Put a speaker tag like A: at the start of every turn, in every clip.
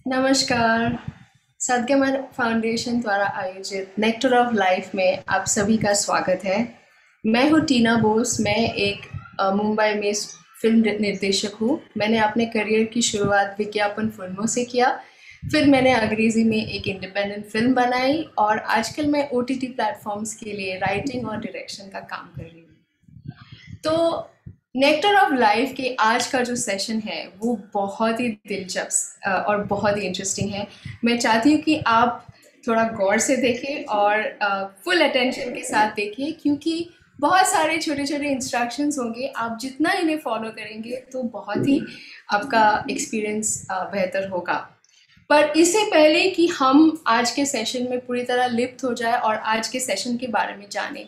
A: नमस्कार। सद्गमन फाउंडेशन द्वारा आयोजित नेक्टर ऑफ लाइफ में आप सभी का स्वागत है। मैं हूँ टीना बोस। मैं एक मुंबई में फिल्म निर्देशक हूँ। मैंने अपने करियर की शुरुआत विज्ञापन फिल्मों से किया, फिर मैंने अंग्रेज़ी में एक इंडिपेंडेंट फिल्म बनाई और आजकल मैं OTT प्लेटफॉर्म्स के लिए राइटिंग और डायरेक्शन का काम कर रही हूँ। तो नेक्टर ऑफ लाइफ के आज का जो सेशन है वो बहुत ही दिलचस्प और बहुत ही इंटरेस्टिंग है। मैं चाहती हूँ कि आप थोड़ा गौर से देखें और फुल अटेंशन के साथ देखिए, क्योंकि बहुत सारे छोटे छोटे इंस्ट्रक्शंस होंगे, आप जितना इन्हें फॉलो करेंगे तो बहुत ही आपका एक्सपीरियंस बेहतर होगा। पर इससे पहले कि हम आज के सेशन में पूरी तरह लिप्त हो जाए और आज के सेशन के बारे में जाने,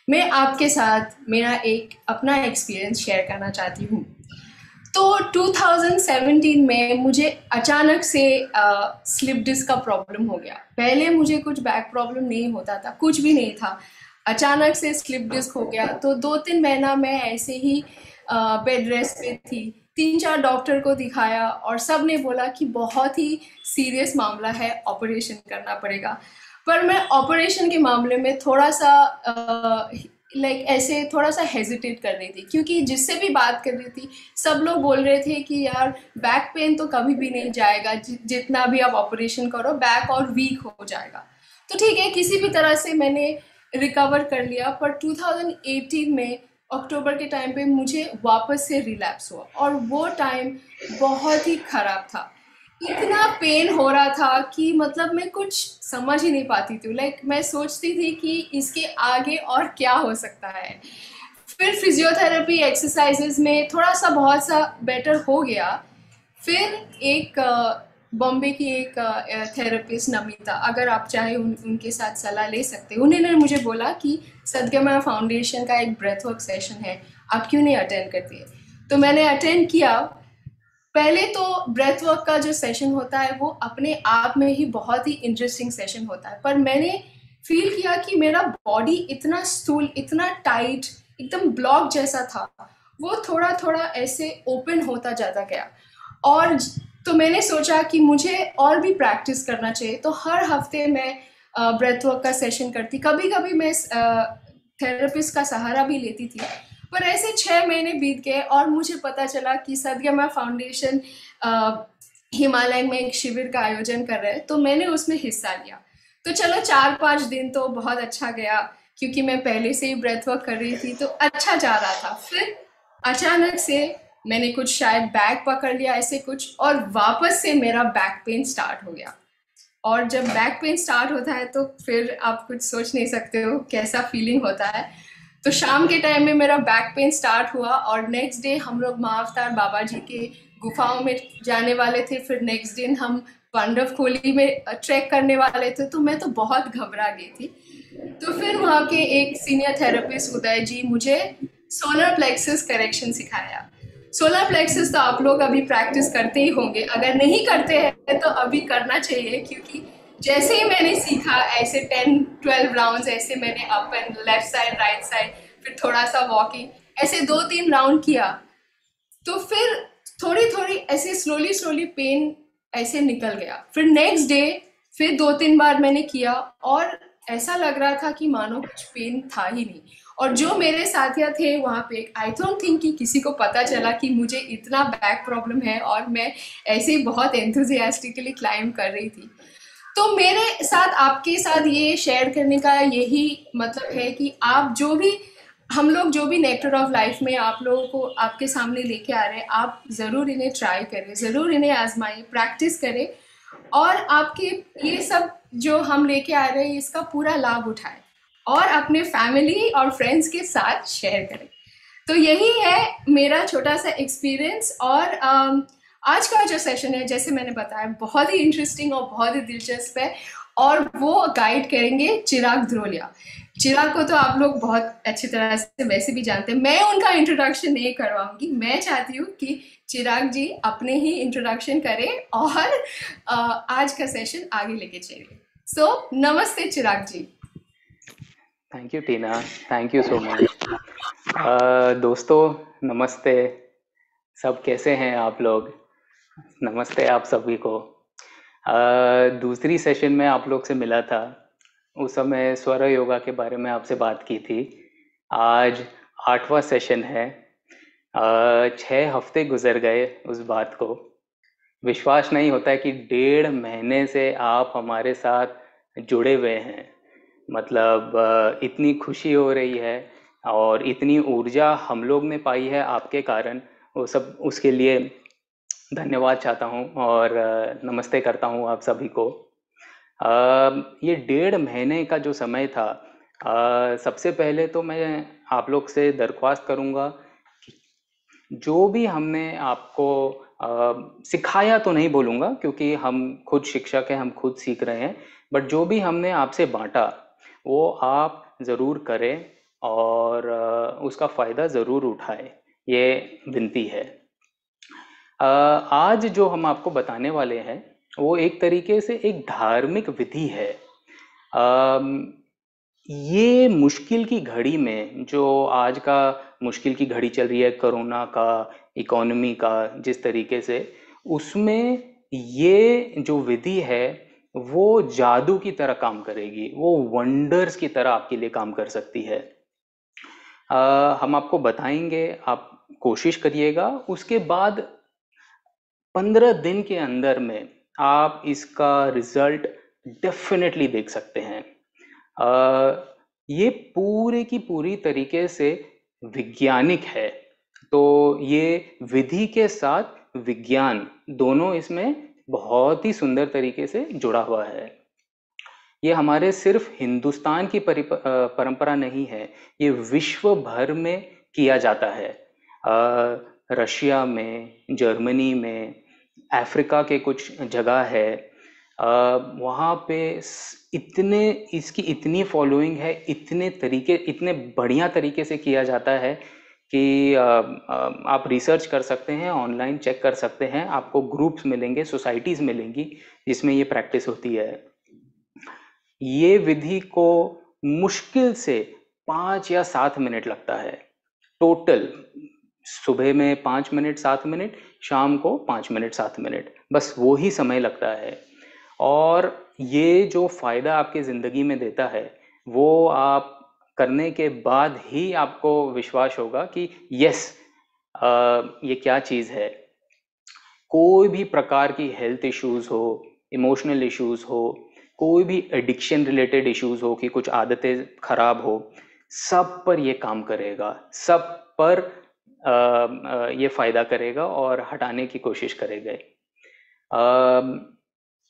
A: मैं आपके साथ मेरा एक अपना एक्सपीरियंस शेयर करना चाहती हूँ। तो 2017 में मुझे अचानक से स्लिप डिस्क का प्रॉब्लम हो गया। पहले मुझे कुछ बैक प्रॉब्लम नहीं होता था, कुछ भी नहीं था। अचानक से स्लिप डिस्क हो गया, तो 2-3 महीना मैं ऐसे ही बेड रेस्ट पे थी। 3-4 डॉक्टर को दिखाया और सब ने बोला कि बहुत ही सीरियस मामला है, ऑपरेशन करना पड़ेगा। पर मैं ऑपरेशन के मामले में थोड़ा सा ऐसे थोड़ा सा हेजिटेट कर रही थी, क्योंकि जिससे भी बात कर रही थी सब लोग बोल रहे थे कि यार बैक पेन तो कभी भी नहीं जाएगा, जितना भी आप ऑपरेशन करो बैक और वीक हो जाएगा। तो ठीक है, किसी भी तरह से मैंने रिकवर कर लिया। पर 2018 में अक्टूबर के टाइम पे मुझे वापस से रिलैप्स हुआ और वो टाइम बहुत ही खराब था। इतना पेन हो रहा था कि मतलब मैं कुछ समझ ही नहीं पाती थी। मैं सोचती थी कि इसके आगे और क्या हो सकता है। फिर फिजियोथेरेपी एक्सरसाइजेज में थोड़ा सा बहुत सा बेटर हो गया। फिर एक बॉम्बे की एक थेरेपिस्ट नमिता, अगर आप चाहे उनके साथ सलाह ले सकते हैं। उन्होंने मुझे बोला कि सदगमा फाउंडेशन का एक ब्रेथ वर्क सेशन है, आप क्यों नहीं अटेंड करती है। तो मैंने अटेंड किया। पहले तो ब्रेथ वर्क का जो सेशन होता है वो अपने आप में ही बहुत ही इंटरेस्टिंग सेशन होता है, पर मैंने फील किया कि मेरा बॉडी इतना स्थूल, इतना टाइट, एकदम ब्लॉक जैसा था, वो थोड़ा थोड़ा ऐसे ओपन होता जाता गया। और तो मैंने सोचा कि मुझे और भी प्रैक्टिस करना चाहिए। तो हर हफ्ते मैं ब्रेथ वर्क का सेशन करती, कभी कभी मैं थेरेपिस्ट का सहारा भी लेती थी। पर ऐसे 6 महीने बीत गए और मुझे पता चला कि सदगमा फाउंडेशन हिमालय में एक शिविर का आयोजन कर रहे हैं, तो मैंने उसमें हिस्सा लिया। तो चलो 4-5 दिन तो बहुत अच्छा गया, क्योंकि मैं पहले से ही ब्रेथ वर्क कर रही थी तो अच्छा जा रहा था। फिर अचानक से मैंने कुछ शायद बैग पकड़ लिया ऐसे कुछ, और वापस से मेरा बैक पेन स्टार्ट हो गया। और जब बैक पेन स्टार्ट होता है तो फिर आप कुछ सोच नहीं सकते हो कैसा फीलिंग होता है। तो शाम के टाइम में मेरा बैक पेन स्टार्ट हुआ और नेक्स्ट डे हम लोग महाअवतार बाबा जी के गुफाओं में जाने वाले थे। फिर नेक्स्ट दिन हम पांडवखोली में ट्रैक करने वाले थे, तो मैं तो बहुत घबरा गई थी। तो फिर वहाँ के एक सीनियर थेरेपिस्ट उदय जी मुझे सोलर प्लेक्सस करेक्शन सिखाया। सोलर प्लेक्सस तो आप लोग अभी प्रैक्टिस करते ही होंगे, अगर नहीं करते हैं तो अभी करना चाहिए, क्योंकि जैसे ही मैंने सीखा ऐसे 10-12 राउंड्स ऐसे मैंने up and left side right side, फिर थोड़ा सा वॉकिंग, ऐसे 2-3 राउंड किया। तो फिर थोड़ी थोड़ी ऐसे स्लोली स्लोली पेन ऐसे निकल गया। फिर नेक्स्ट डे फिर 2-3 बार मैंने किया और ऐसा लग रहा था कि मानो कुछ पेन था ही नहीं। और जो मेरे साथिया थे वहाँ पे, आई डोंट थिंक कि किसी को पता चला कि मुझे इतना बैक प्रॉब्लम है, और मैं ऐसे ही बहुत एंथुजियास्टिकली क्लाइंब कर रही थी। तो मेरे साथ आपके साथ ये शेयर करने का यही मतलब है कि आप जो भी, हम लोग जो भी नेक्टर ऑफ लाइफ में आप लोगों को आपके सामने लेके आ रहे हैं, आप ज़रूर इन्हें ट्राई करें, ज़रूर इन्हें आजमाएं, प्रैक्टिस करें, और आपके ये सब जो हम लेके आ रहे हैं इसका पूरा लाभ उठाएं और अपने फैमिली और फ्रेंड्स के साथ शेयर करें। तो यही है मेरा छोटा सा एक्सपीरियंस। और आज का जो सेशन है, जैसे मैंने बताया, बहुत ही इंटरेस्टिंग और बहुत ही दिलचस्प है, और वो गाइड करेंगे चिराग ध्रोलिया। चिराग को तो आप लोग बहुत अच्छी तरह से वैसे भी जानते हैं, मैं उनका इंट्रोडक्शन नहीं करवाऊंगी। मैं चाहती हूँ कि चिराग जी अपने ही इंट्रोडक्शन करें और आज का सेशन आगे लेके चलिए। सो नमस्ते Chirag ji.
B: Thank you Tina, thank you so much. दोस्तों नमस्ते, सब कैसे हैं आप लोग? नमस्ते आप सभी को। दूसरी सेशन में आप लोग से मिला था, उस समय स्वर योगा के बारे में आपसे बात की थी। आज 8वां सेशन है। 6 हफ्ते गुजर गए उस बात को। विश्वास नहीं होता है कि 1.5 महीने से आप हमारे साथ जुड़े हुए हैं। मतलब इतनी खुशी हो रही है और इतनी ऊर्जा हम लोग ने पाई है आपके कारण, वो सब उसके लिए धन्यवाद चाहता हूँ और नमस्ते करता हूँ आप सभी को। ये 1.5 महीने का जो समय था, सबसे पहले तो मैं आप लोग से दरख्वास्त करूँगा कि जो भी हमने आपको सिखाया तो नहीं बोलूँगा, क्योंकि हम खुद शिक्षक हैं, हम खुद सीख रहे हैं, बट जो भी हमने आपसे बांटा वो आप ज़रूर करें और उसका फ़ायदा ज़रूर उठाएं, ये विनती है। आज जो हम आपको बताने वाले हैं वो एक तरीके से एक धार्मिक विधि है। अम, ये मुश्किल की घड़ी में, जो आज का मुश्किल की घड़ी चल रही है, कोरोना का, इकोनॉमी का, जिस तरीके से, उसमें ये जो विधि है वो जादू की तरह काम करेगी, वो वंडर्स की तरह आपके लिए काम कर सकती है। हम आपको बताएंगे, आप कोशिश करिएगा, उसके बाद 15 दिन के अंदर में आप इसका रिजल्ट डेफिनेटली देख सकते हैं। ये पूरे की पूरी तरीके से वैज्ञानिक है, तो ये विधि के साथ विज्ञान दोनों इसमें बहुत ही सुंदर तरीके से जुड़ा हुआ है। ये हमारे सिर्फ हिंदुस्तान की परंपरा नहीं है, ये विश्व भर में किया जाता है। रशिया में, जर्मनी में, अफ्रीका के कुछ जगह है, वहाँ पे इतने, इसकी इतनी फॉलोइंग है, इतने तरीके, इतने बढ़िया तरीके से किया जाता है कि आप रिसर्च कर सकते हैं, ऑनलाइन चेक कर सकते हैं, आपको ग्रुप्स मिलेंगे, सोसाइटीज़ मिलेंगी जिसमें ये प्रैक्टिस होती है। ये विधि को मुश्किल से 5 या 7 मिनट लगता है टोटल। सुबह में 5 मिनट 7 मिनट, शाम को 5 मिनट 7 मिनट, बस वो ही समय लगता है। और ये जो फायदा आपके जिंदगी में देता है वो आप करने के बाद ही आपको विश्वास होगा कि यस, ये क्या चीज़ है। कोई भी प्रकार की हेल्थ इश्यूज हो, इमोशनल इश्यूज हो, कोई भी एडिक्शन रिलेटेड इश्यूज हो कि कुछ आदतें खराब हो, सब पर ये काम करेगा, सब पर ये फायदा करेगा और हटाने की कोशिश करेगा।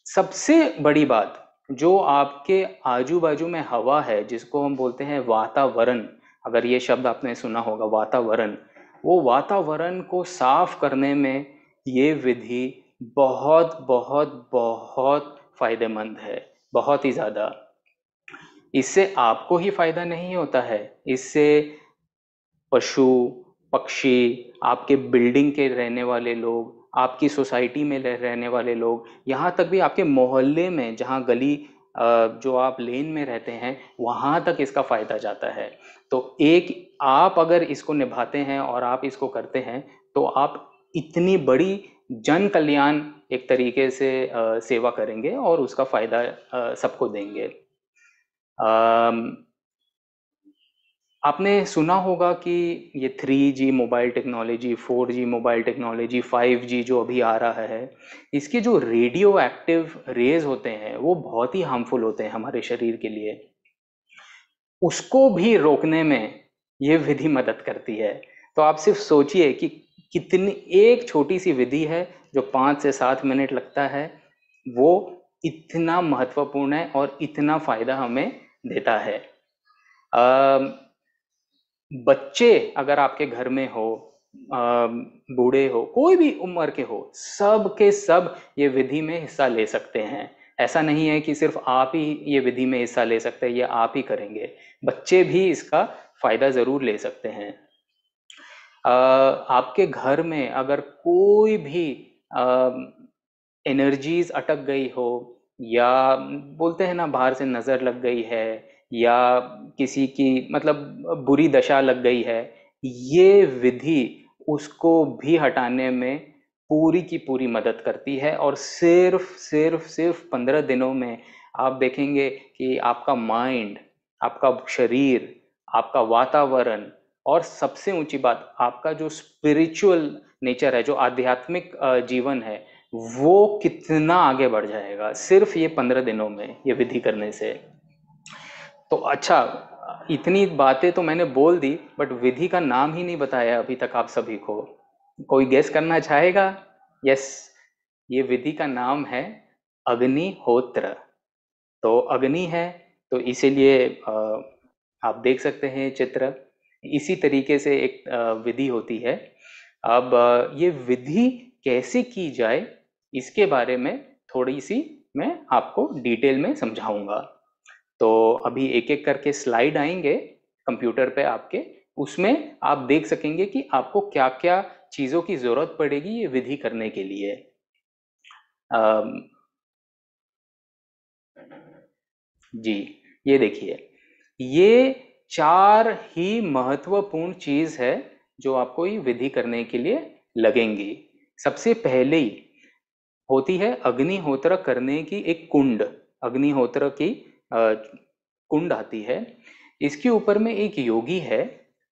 B: सबसे बड़ी बात, जो आपके आजू बाजू में हवा है, जिसको हम बोलते हैं वातावरण, अगर ये शब्द आपने सुना होगा वातावरण, वो वातावरण को साफ करने में ये विधि बहुत बहुत बहुत फायदेमंद है, बहुत ही ज़्यादा। इससे आपको ही फायदा नहीं होता है, इससे पशु पक्षी, आपके बिल्डिंग के रहने वाले लोग, आपकी सोसाइटी में रहने वाले लोग, यहाँ तक भी आपके मोहल्ले में, जहाँ गली जो आप लेन में रहते हैं, वहाँ तक इसका फायदा जाता है। तो एक, आप अगर इसको निभाते हैं और आप इसको करते हैं तो आप इतनी बड़ी जन कल्याण एक तरीके से सेवा करेंगे और उसका फायदा सबको देंगे। आपने सुना होगा कि ये 3G mobile technology, 4G mobile technology, 5G जो अभी आ रहा है, इसके जो रेडियो एक्टिव रेज होते हैं वो बहुत ही हार्मफुल होते हैं हमारे शरीर के लिए। उसको भी रोकने में ये विधि मदद करती है। तो आप सिर्फ सोचिए कि कितनी एक छोटी सी विधि है जो 5 से 7 मिनट लगता है, वो इतना महत्वपूर्ण है और इतना फायदा हमें देता है। बच्चे अगर आपके घर में हो, बूढ़े हो, कोई भी उम्र के हो, सब के सब ये विधि में हिस्सा ले सकते हैं। ऐसा नहीं है कि सिर्फ आप ही ये विधि में हिस्सा ले सकते हैं, ये आप ही करेंगे, बच्चे भी इसका फायदा जरूर ले सकते हैं। आपके घर में अगर कोई भी एनर्जीज अटक गई हो, या बोलते हैं ना बाहर से नजर लग गई है, या किसी की मतलब बुरी दशा लग गई है, ये विधि उसको भी हटाने में पूरी की पूरी मदद करती है। और सिर्फ सिर्फ सिर्फ 15 दिनों में आप देखेंगे कि आपका माइंड, आपका शरीर, आपका वातावरण, और सबसे ऊंची बात, आपका जो स्पिरिचुअल नेचर है, जो आध्यात्मिक जीवन है, वो कितना आगे बढ़ जाएगा सिर्फ ये 15 दिनों में ये विधि करने से। तो अच्छा, इतनी बातें तो मैंने बोल दी, बट विधि का नाम ही नहीं बताया अभी तक आप सभी को। कोई गेस करना चाहेगा? यस, ये विधि का नाम है अग्निहोत्र। तो अग्नि है तो इसीलिए आप देख सकते हैं चित्र, इसी तरीके से एक विधि होती है। अब ये विधि कैसे की जाए इसके बारे में थोड़ी सी मैं आपको डिटेल में समझाऊंगा। तो अभी एक एक करके स्लाइड आएंगे कंप्यूटर पे आपके, उसमें आप देख सकेंगे कि आपको क्या क्या चीज़ों की ज़रूरत पड़ेगी ये विधि करने के लिए। अम, जी, ये देखिए, ये 4 ही महत्वपूर्ण चीज़ है जो आपको ये विधि करने के लिए लगेंगी। सबसे पहले ही होती है अग्निहोत्र करने की एक कुंड। अग्निहोत्र की कुंड आती है। इसके ऊपर में एक योगी है,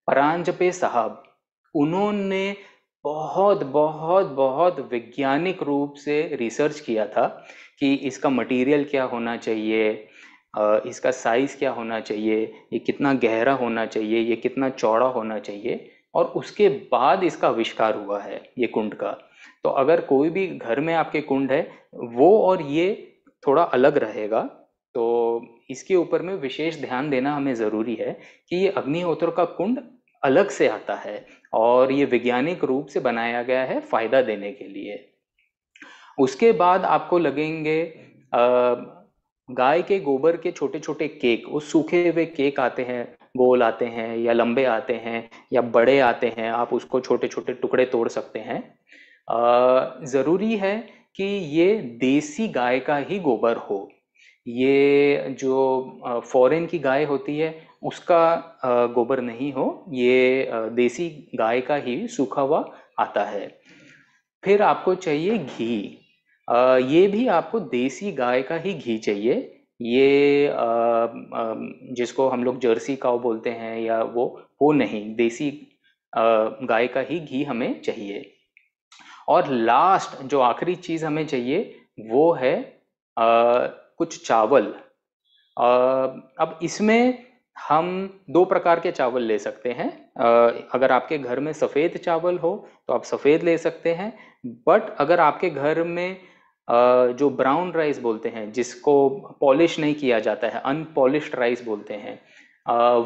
B: परांजपे साहब। उन्होंने बहुत बहुत बहुत वैज्ञानिक रूप से रिसर्च किया था कि इसका मटेरियल क्या होना चाहिए, इसका साइज क्या होना चाहिए, ये कितना गहरा होना चाहिए, ये कितना चौड़ा होना चाहिए, और उसके बाद इसका आविष्कार हुआ है ये कुंड का। तो अगर कोई भी घर में आपके कुंड है, वो और ये थोड़ा अलग रहेगा। तो इसके ऊपर में विशेष ध्यान देना हमें ज़रूरी है कि ये अग्निहोत्र का कुंड अलग से आता है और ये वैज्ञानिक रूप से बनाया गया है फायदा देने के लिए। उसके बाद आपको लगेंगे गाय के गोबर के छोटे छोटे केक। वो सूखे हुए केक आते हैं, गोल आते हैं या लंबे आते हैं या बड़े आते हैं, आप उसको छोटे छोटे टुकड़े तोड़ सकते हैं। ज़रूरी है कि ये देसी गाय का ही गोबर हो। ये जो फॉरेन की गाय होती है उसका गोबर नहीं हो, ये देसी गाय का ही सूखा हुआ आता है। फिर आपको चाहिए घी। ये भी आपको देसी गाय का ही घी चाहिए। ये जिसको हम लोग जर्सी काऊ बोलते हैं या वो नहीं, देसी गाय का ही घी हमें चाहिए। और लास्ट जो आखिरी चीज हमें चाहिए वो है कुछ चावल। अब इसमें हम दो प्रकार के चावल ले सकते हैं। अगर आपके घर में सफ़ेद चावल हो तो आप सफ़ेद ले सकते हैं, बट अगर आपके घर में जो ब्राउन राइस बोलते हैं, जिसको पॉलिश नहीं किया जाता है, अनपॉलिश्ड राइस बोलते हैं,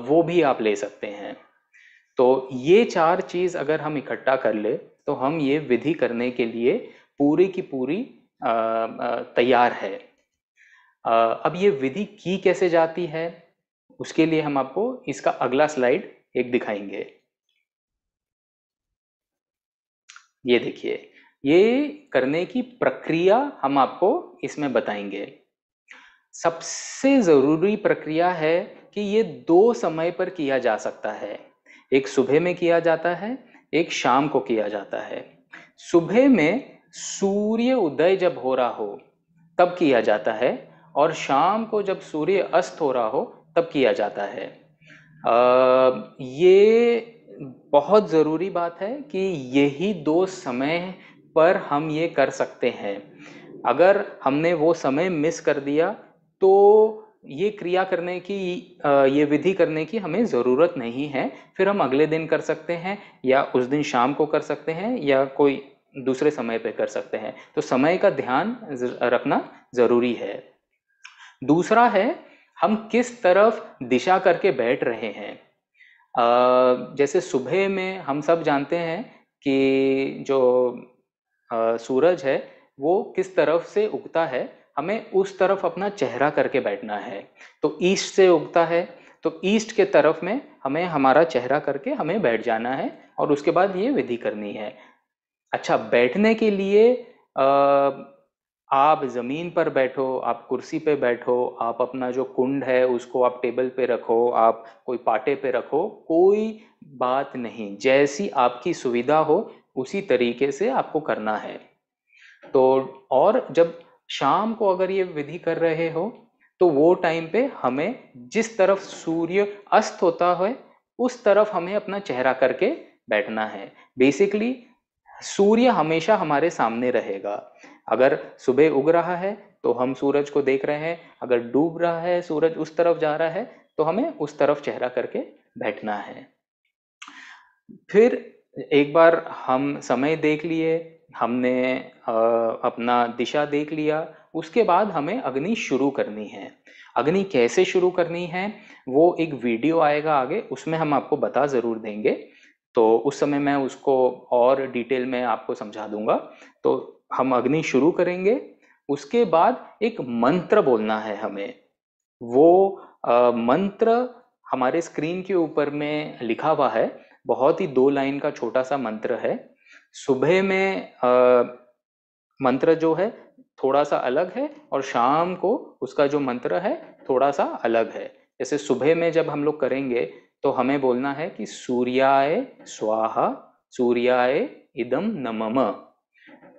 B: वो भी आप ले सकते हैं। तो ये 4 चीज़ अगर हम इकट्ठा कर ले तो हम ये विधि करने के लिए पूरी की पूरी तैयार है। अब ये विधि की कैसे जाती है उसके लिए हम आपको इसका अगला स्लाइड एक दिखाएंगे। ये देखिए, ये करने की प्रक्रिया हम आपको इसमें बताएंगे। सबसे ज़रूरी प्रक्रिया है कि ये 2 समय पर किया जा सकता है। एक सुबह में किया जाता है, एक शाम को किया जाता है। सुबह में सूर्य उदय जब हो रहा हो तब किया जाता है, और शाम को जब सूर्य अस्त हो रहा हो तब किया जाता है। ये बहुत ज़रूरी बात है कि यही 2 समय पर हम ये कर सकते हैं। अगर हमने वो समय मिस कर दिया तो ये क्रिया करने की, ये विधि करने की हमें ज़रूरत नहीं है। फिर हम अगले दिन कर सकते हैं या उस दिन शाम को कर सकते हैं या कोई दूसरे समय पे कर सकते हैं। तो समय का ध्यान रखना ज़रूरी है। दूसरा है हम किस तरफ दिशा करके बैठ रहे हैं। जैसे सुबह में हम सब जानते हैं कि जो सूरज है वो किस तरफ से उगता है, हमें उस तरफ अपना चेहरा करके बैठना है। तो ईस्ट से उगता है तो ईस्ट के तरफ में हमें हमारा चेहरा करके हमें बैठ जाना है और उसके बाद ये विधि करनी है। अच्छा, बैठने के लिए आप जमीन पर बैठो, आप कुर्सी पे बैठो, आप अपना जो कुंड है उसको आप टेबल पे रखो, आप कोई पाटे पे रखो, कोई बात नहीं, जैसी आपकी सुविधा हो उसी तरीके से आपको करना है। तो और जब शाम को अगर ये विधि कर रहे हो तो वो टाइम पे हमें जिस तरफ सूर्य अस्त होता है उस तरफ हमें अपना चेहरा करके बैठना है। बेसिकली सूर्य हमेशा हमारे सामने रहेगा। अगर सुबह उग रहा है तो हम सूरज को देख रहे हैं, अगर डूब रहा है सूरज उस तरफ जा रहा है तो हमें उस तरफ चेहरा करके बैठना है। फिर एक बार हम समय देख लिए, हमने अपना दिशा देख लिया, उसके बाद हमें अग्नि शुरू करनी है। अग्नि कैसे शुरू करनी है वो एक वीडियो आएगा आगे, उसमें हम आपको बता ज़रूर देंगे, तो उस समय मैं उसको और डिटेल में आपको समझा दूंगा। तो हम अग्नि शुरू करेंगे, उसके बाद एक मंत्र बोलना है हमें। वो मंत्र हमारे स्क्रीन के ऊपर में लिखा हुआ है, बहुत ही 2 लाइन का छोटा सा मंत्र है। सुबह में मंत्र जो है थोड़ा सा अलग है, और शाम को उसका जो मंत्र है थोड़ा सा अलग है। जैसे सुबह में जब हम लोग करेंगे तो हमें बोलना है कि सूर्याय स्वाहा, सूर्याय इदम नमः,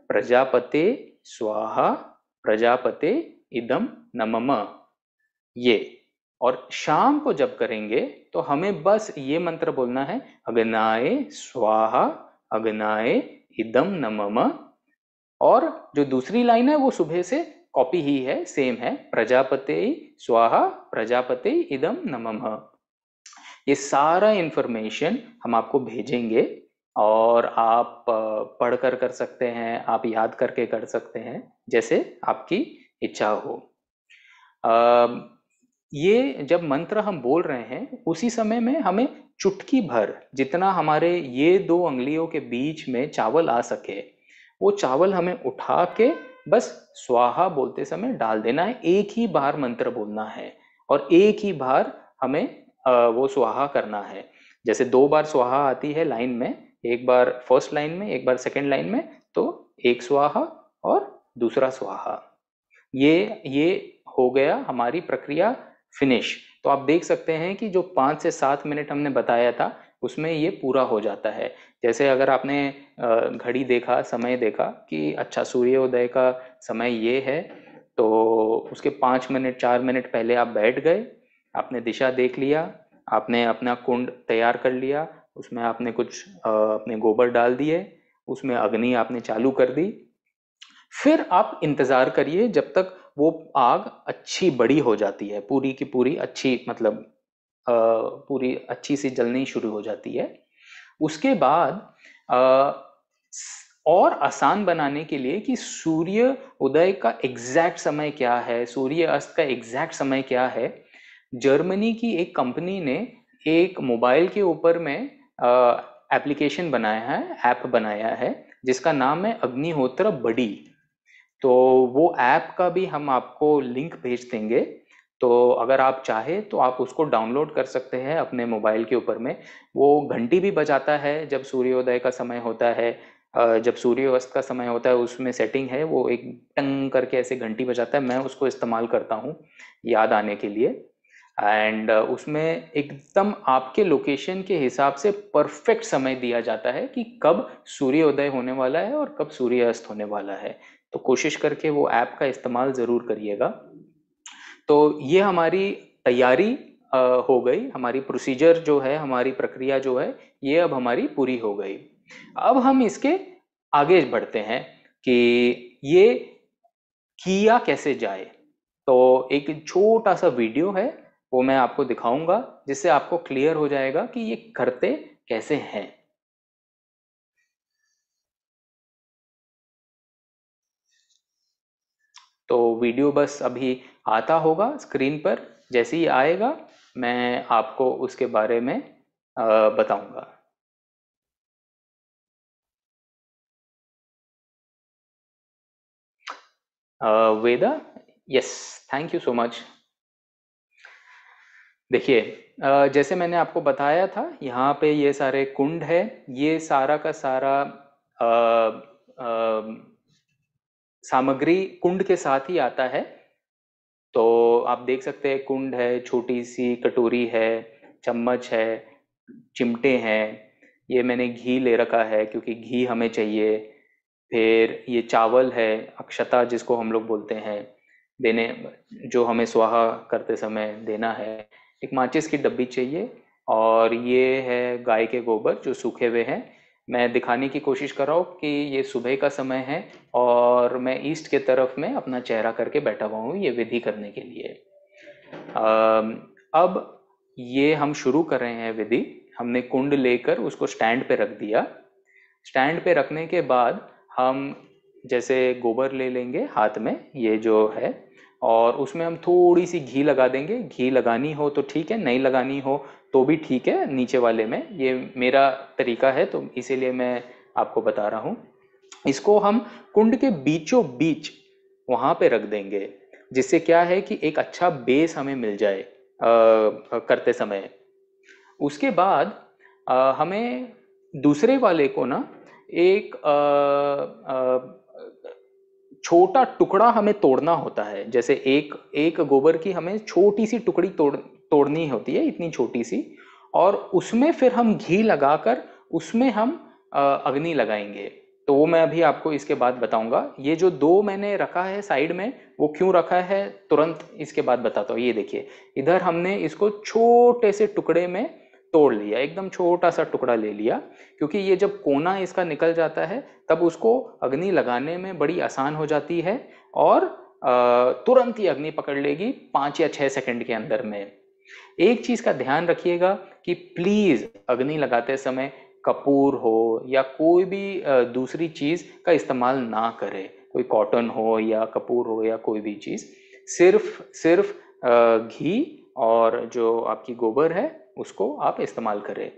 B: प्रजापते स्वाहा, प्रजापते इदम नमः, ये। और शाम को जब करेंगे तो हमें बस ये मंत्र बोलना है, अग्नाय स्वाहा, अग्नाय इदम नमः। और जो दूसरी लाइन है वो सुबह से कॉपी ही है, सेम है, प्रजापते स्वाहा, प्रजापते इदम नमः। ये सारा इंफॉर्मेशन हम आपको भेजेंगे, और आप पढ़ कर सकते हैं, आप याद करके कर सकते हैं, जैसे आपकी इच्छा हो। ये जब मंत्र हम बोल रहे हैं उसी समय में हमें चुटकी भर जितना हमारे ये 2 अंगुलियों के बीच में चावल आ सके, वो चावल हमें उठा के बस स्वाहा बोलते समय डाल देना है। एक ही बार मंत्र बोलना है और एक ही बार हमें वो स्वाहा करना है। जैसे 2 बार स्वाहा आती है लाइन में, एक बार फर्स्ट लाइन में, एक बार सेकंड लाइन में, तो एक स्वाहा और दूसरा स्वाहा। ये हो गया हमारी प्रक्रिया फिनिश। तो आप देख सकते हैं कि जो 5 से 7 मिनट हमने बताया था उसमें ये पूरा हो जाता है। जैसे अगर आपने घड़ी देखा, समय देखा कि अच्छा सूर्योदय का समय ये है, तो उसके 5 मिनट 4 मिनट पहले आप बैठ गए, आपने दिशा देख लिया, आपने अपना कुंड तैयार कर लिया, उसमें आपने कुछ अपने गोबर डाल दिए, उसमें अग्नि आपने चालू कर दी। फिर आप इंतजार करिए जब तक वो आग अच्छी बड़ी हो जाती है, पूरी की पूरी अच्छी, मतलब पूरी अच्छी सी जलनी शुरू हो जाती है। उसके बाद और आसान बनाने के लिए कि सूर्य उदय का एग्जैक्ट समय क्या है, सूर्य अस्त का एग्जैक्ट समय क्या है, जर्मनी की एक कंपनी ने एक मोबाइल के ऊपर में एप्लीकेशन बनाया है, ऐप बनाया है, जिसका नाम है अग्निहोत्र बडी। तो वो ऐप का भी हम आपको लिंक भेज देंगे, तो अगर आप चाहे तो आप उसको डाउनलोड कर सकते हैं अपने मोबाइल के ऊपर में। वो घंटी भी बजाता है जब सूर्योदय का समय होता है, जब सूर्यास्त का समय होता है उसमें सेटिंग है, वो एक टंग करके ऐसे घंटी बजाता है, मैं उसको इस्तेमाल करता हूँ याद आने के लिए। एंड उसमें एकदम आपके लोकेशन के हिसाब से परफेक्ट समय दिया जाता है कि कब सूर्योदय होने वाला है और कब सूर्यास्त होने वाला है। तो कोशिश करके वो ऐप का इस्तेमाल ज़रूर करिएगा। तो ये हमारी तैयारी हो गई, हमारी प्रोसीजर जो है, हमारी प्रक्रिया जो है, ये अब हमारी पूरी हो गई। अब हम इसके आगे बढ़ते हैं कि ये किया कैसे जाए। तो एक छोटा सा वीडियो है, वो मैं आपको दिखाऊंगा, जिससे आपको क्लियर हो जाएगा कि ये करते कैसे हैं। तो वीडियो बस अभी आता होगा स्क्रीन पर, जैसे ही आएगा मैं आपको उसके बारे में बताऊंगा। Veda, yes, thank you so much. देखिए, जैसे मैंने आपको बताया था, यहाँ पे ये सारे कुंड है, ये सारा का सारा अ, अ, सामग्री कुंड के साथ ही आता है। तो आप देख सकते हैं कुंड है, छोटी सी कटोरी है, चम्मच है, चिमटे हैं, ये मैंने घी ले रखा है क्योंकि घी हमें चाहिए। फिर ये चावल है, अक्षता जिसको हम लोग बोलते हैं, देने, जो हमें स्वाहा करते समय देना है। एक माचिस की डब्बी चाहिए, और ये है गाय के गोबर जो सूखे हुए हैं। मैं दिखाने की कोशिश कर रहा हूँ कि ये सुबह का समय है और मैं ईस्ट के तरफ में अपना चेहरा करके बैठा हुआ हूँ ये विधि करने के लिए। अब ये हम शुरू कर रहे हैं विधि। हमने कुंड लेकर उसको स्टैंड पे रख दिया। स्टैंड पे रखने के बाद हम जैसे गोबर ले लेंगे हाथ में, ये जो है, और उसमें हम थोड़ी सी घी लगा देंगे। घी लगानी हो तो ठीक है, नहीं लगानी हो तो भी ठीक है। नीचे वाले में ये मेरा तरीका है तो इसीलिए मैं आपको बता रहा हूँ। इसको हम कुंड के बीचों बीच वहां पे रख देंगे, जिससे क्या है कि एक अच्छा बेस हमें मिल जाए करते समय। उसके बाद हमें दूसरे वाले को ना एक छोटा टुकड़ा हमें तोड़ना होता है। जैसे एक एक गोबर की हमें छोटी सी टुकड़ी तोड़नी होती है, इतनी छोटी सी, और उसमें फिर हम घी लगाकर उसमें हम अग्नि लगाएंगे। तो वो मैं अभी आपको इसके बाद बताऊंगा। ये जो दो मैंने रखा है साइड में, वो क्यों रखा है तुरंत इसके बाद बताता हूँ। ये देखिए, इधर हमने इसको छोटे से टुकड़े में तोड़ लिया, एकदम छोटा सा टुकड़ा ले लिया, क्योंकि ये जब कोना इसका निकल जाता है तब उसको अग्नि लगाने में बड़ी आसान हो जाती है और तुरंत ही अग्नि पकड़ लेगी 5 या 6 सेकंड के अंदर में। एक चीज का ध्यान रखिएगा कि प्लीज अग्नि लगाते समय कपूर हो या कोई भी दूसरी चीज का इस्तेमाल ना करें। कोई कॉटन हो या कपूर हो या कोई भी चीज, सिर्फ सिर्फ घी और जो आपकी गोबर है उसको आप इस्तेमाल करें।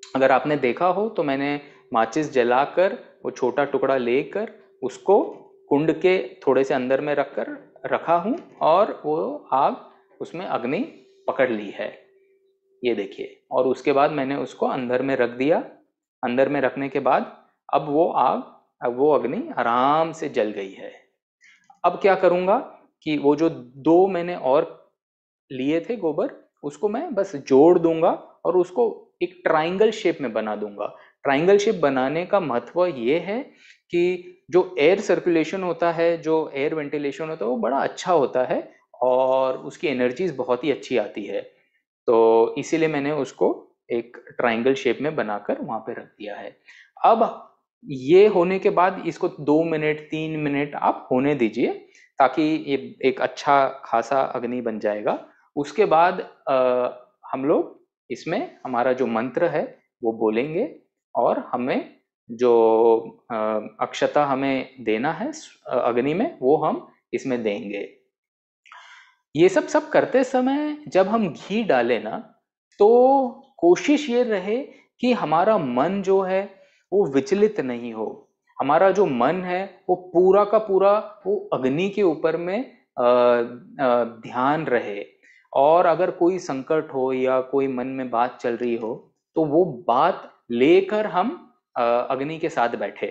B: अगर आपने देखा हो तो मैंने माचिस जलाकर वो छोटा टुकड़ा लेकर उसको कुंड के थोड़े से अंदर में रखा हूँ और वो आग उसमें अग्नि पकड़ ली है। ये देखिए, और उसके बाद मैंने उसको अंदर में रख दिया। अंदर में रखने के बाद अब वो अग्नि आराम से जल गई है। अब क्या करूँगा कि वो जो दो मैंने और लिए थे गोबर, उसको मैं बस जोड़ दूंगा और उसको एक ट्राइंगल शेप में बना दूंगा। ट्राइंगल शेप बनाने का महत्व ये है कि जो एयर सर्कुलेशन होता है, जो एयर वेंटिलेशन होता है, वो बड़ा अच्छा होता है और उसकी एनर्जीज बहुत ही अच्छी आती है। तो इसीलिए मैंने उसको एक ट्राइंगल शेप में बनाकर वहां पे रख दिया है। अब ये होने के बाद इसको 2 मिनट 3 मिनट आप होने दीजिए, ताकि ये एक अच्छा खासा अग्नि बन जाएगा। उसके बाद हम लोग इसमें हमारा जो मंत्र है वो बोलेंगे और हमें जो अक्षता हमें देना है अग्नि में, वो हम इसमें देंगे। ये सब करते समय जब हम घी डालें ना, तो कोशिश ये रहे कि हमारा मन जो है वो विचलित नहीं हो। हमारा जो मन है वो पूरा का पूरा वो अग्नि के ऊपर में ध्यान रहे। और अगर कोई संकट हो या कोई मन में बात चल रही हो तो वो बात लेकर हम अग्नि के साथ बैठे।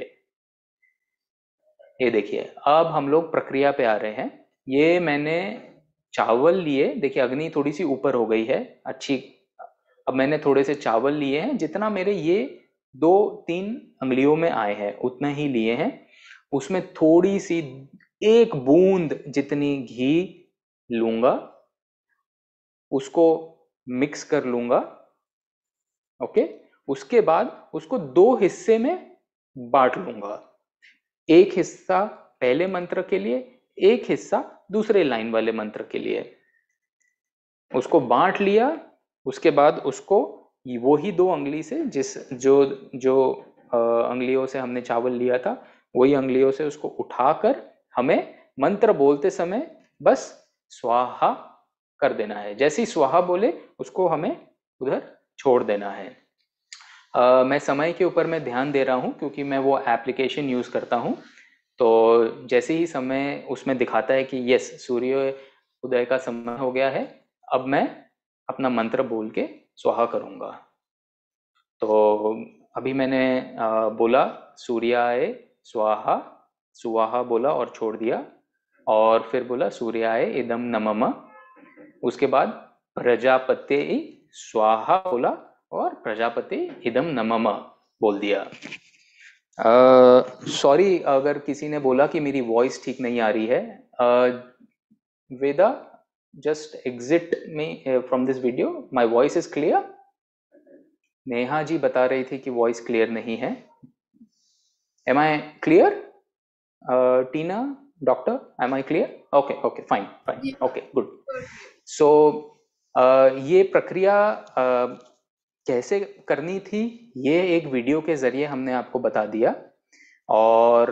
B: ये देखिए, अब हम लोग प्रक्रिया पे आ रहे हैं। ये मैंने चावल लिए, देखिए अग्नि थोड़ी सी ऊपर हो गई है अच्छी। अब मैंने थोड़े से चावल लिए हैं, जितना मेरे ये 2-3 अंगुलियों में आए हैं उतना ही लिए हैं। उसमें थोड़ी सी 1 बूंद जितनी घी लूंगा, उसको मिक्स कर लूंगा। ओके, उसके बाद उसको 2 हिस्से में बांट लूंगा। एक हिस्सा पहले मंत्र के लिए, एक हिस्सा दूसरे लाइन वाले मंत्र के लिए। उसको बांट लिया। उसके बाद उसको वो ही 2 अंगुली से, जिस जो जो अंगुलियों से हमने चावल लिया था, वही अंगुलियों से उसको उठाकर हमें मंत्र बोलते समय बस स्वाहा कर देना है। जैसे ही स्वाहा बोले उसको हमें उधर छोड़ देना है। मैं समय के ऊपर मैं ध्यान दे रहा हूँ क्योंकि मैं वो एप्लीकेशन यूज करता हूँ। तो जैसे ही समय उसमें दिखाता है कि यस सूर्य उदय का समय हो गया है, अब मैं अपना मंत्र बोल के स्वाहा करूंगा। तो अभी मैंने बोला सूर्याय स्वाहा, सुवाहा बोला और छोड़ दिया, और फिर बोला सूर्याय इदम नमः। उसके बाद प्रजापते स्वाहा बोला और प्रजापति इदम नमः बोल दिया। सॉरी अगर किसी ने बोला कि मेरी वॉइस ठीक नहीं आ रही है। Veda, just exit me from this video, my voice is clear. Neha ji बता रही थी कि वॉइस क्लियर नहीं है। Am I clear? Tina, doctor, am I clear? Okay okay, fine fine, okay good. So ये प्रक्रिया कैसे करनी थी, ये एक वीडियो के जरिए हमने आपको बता दिया। और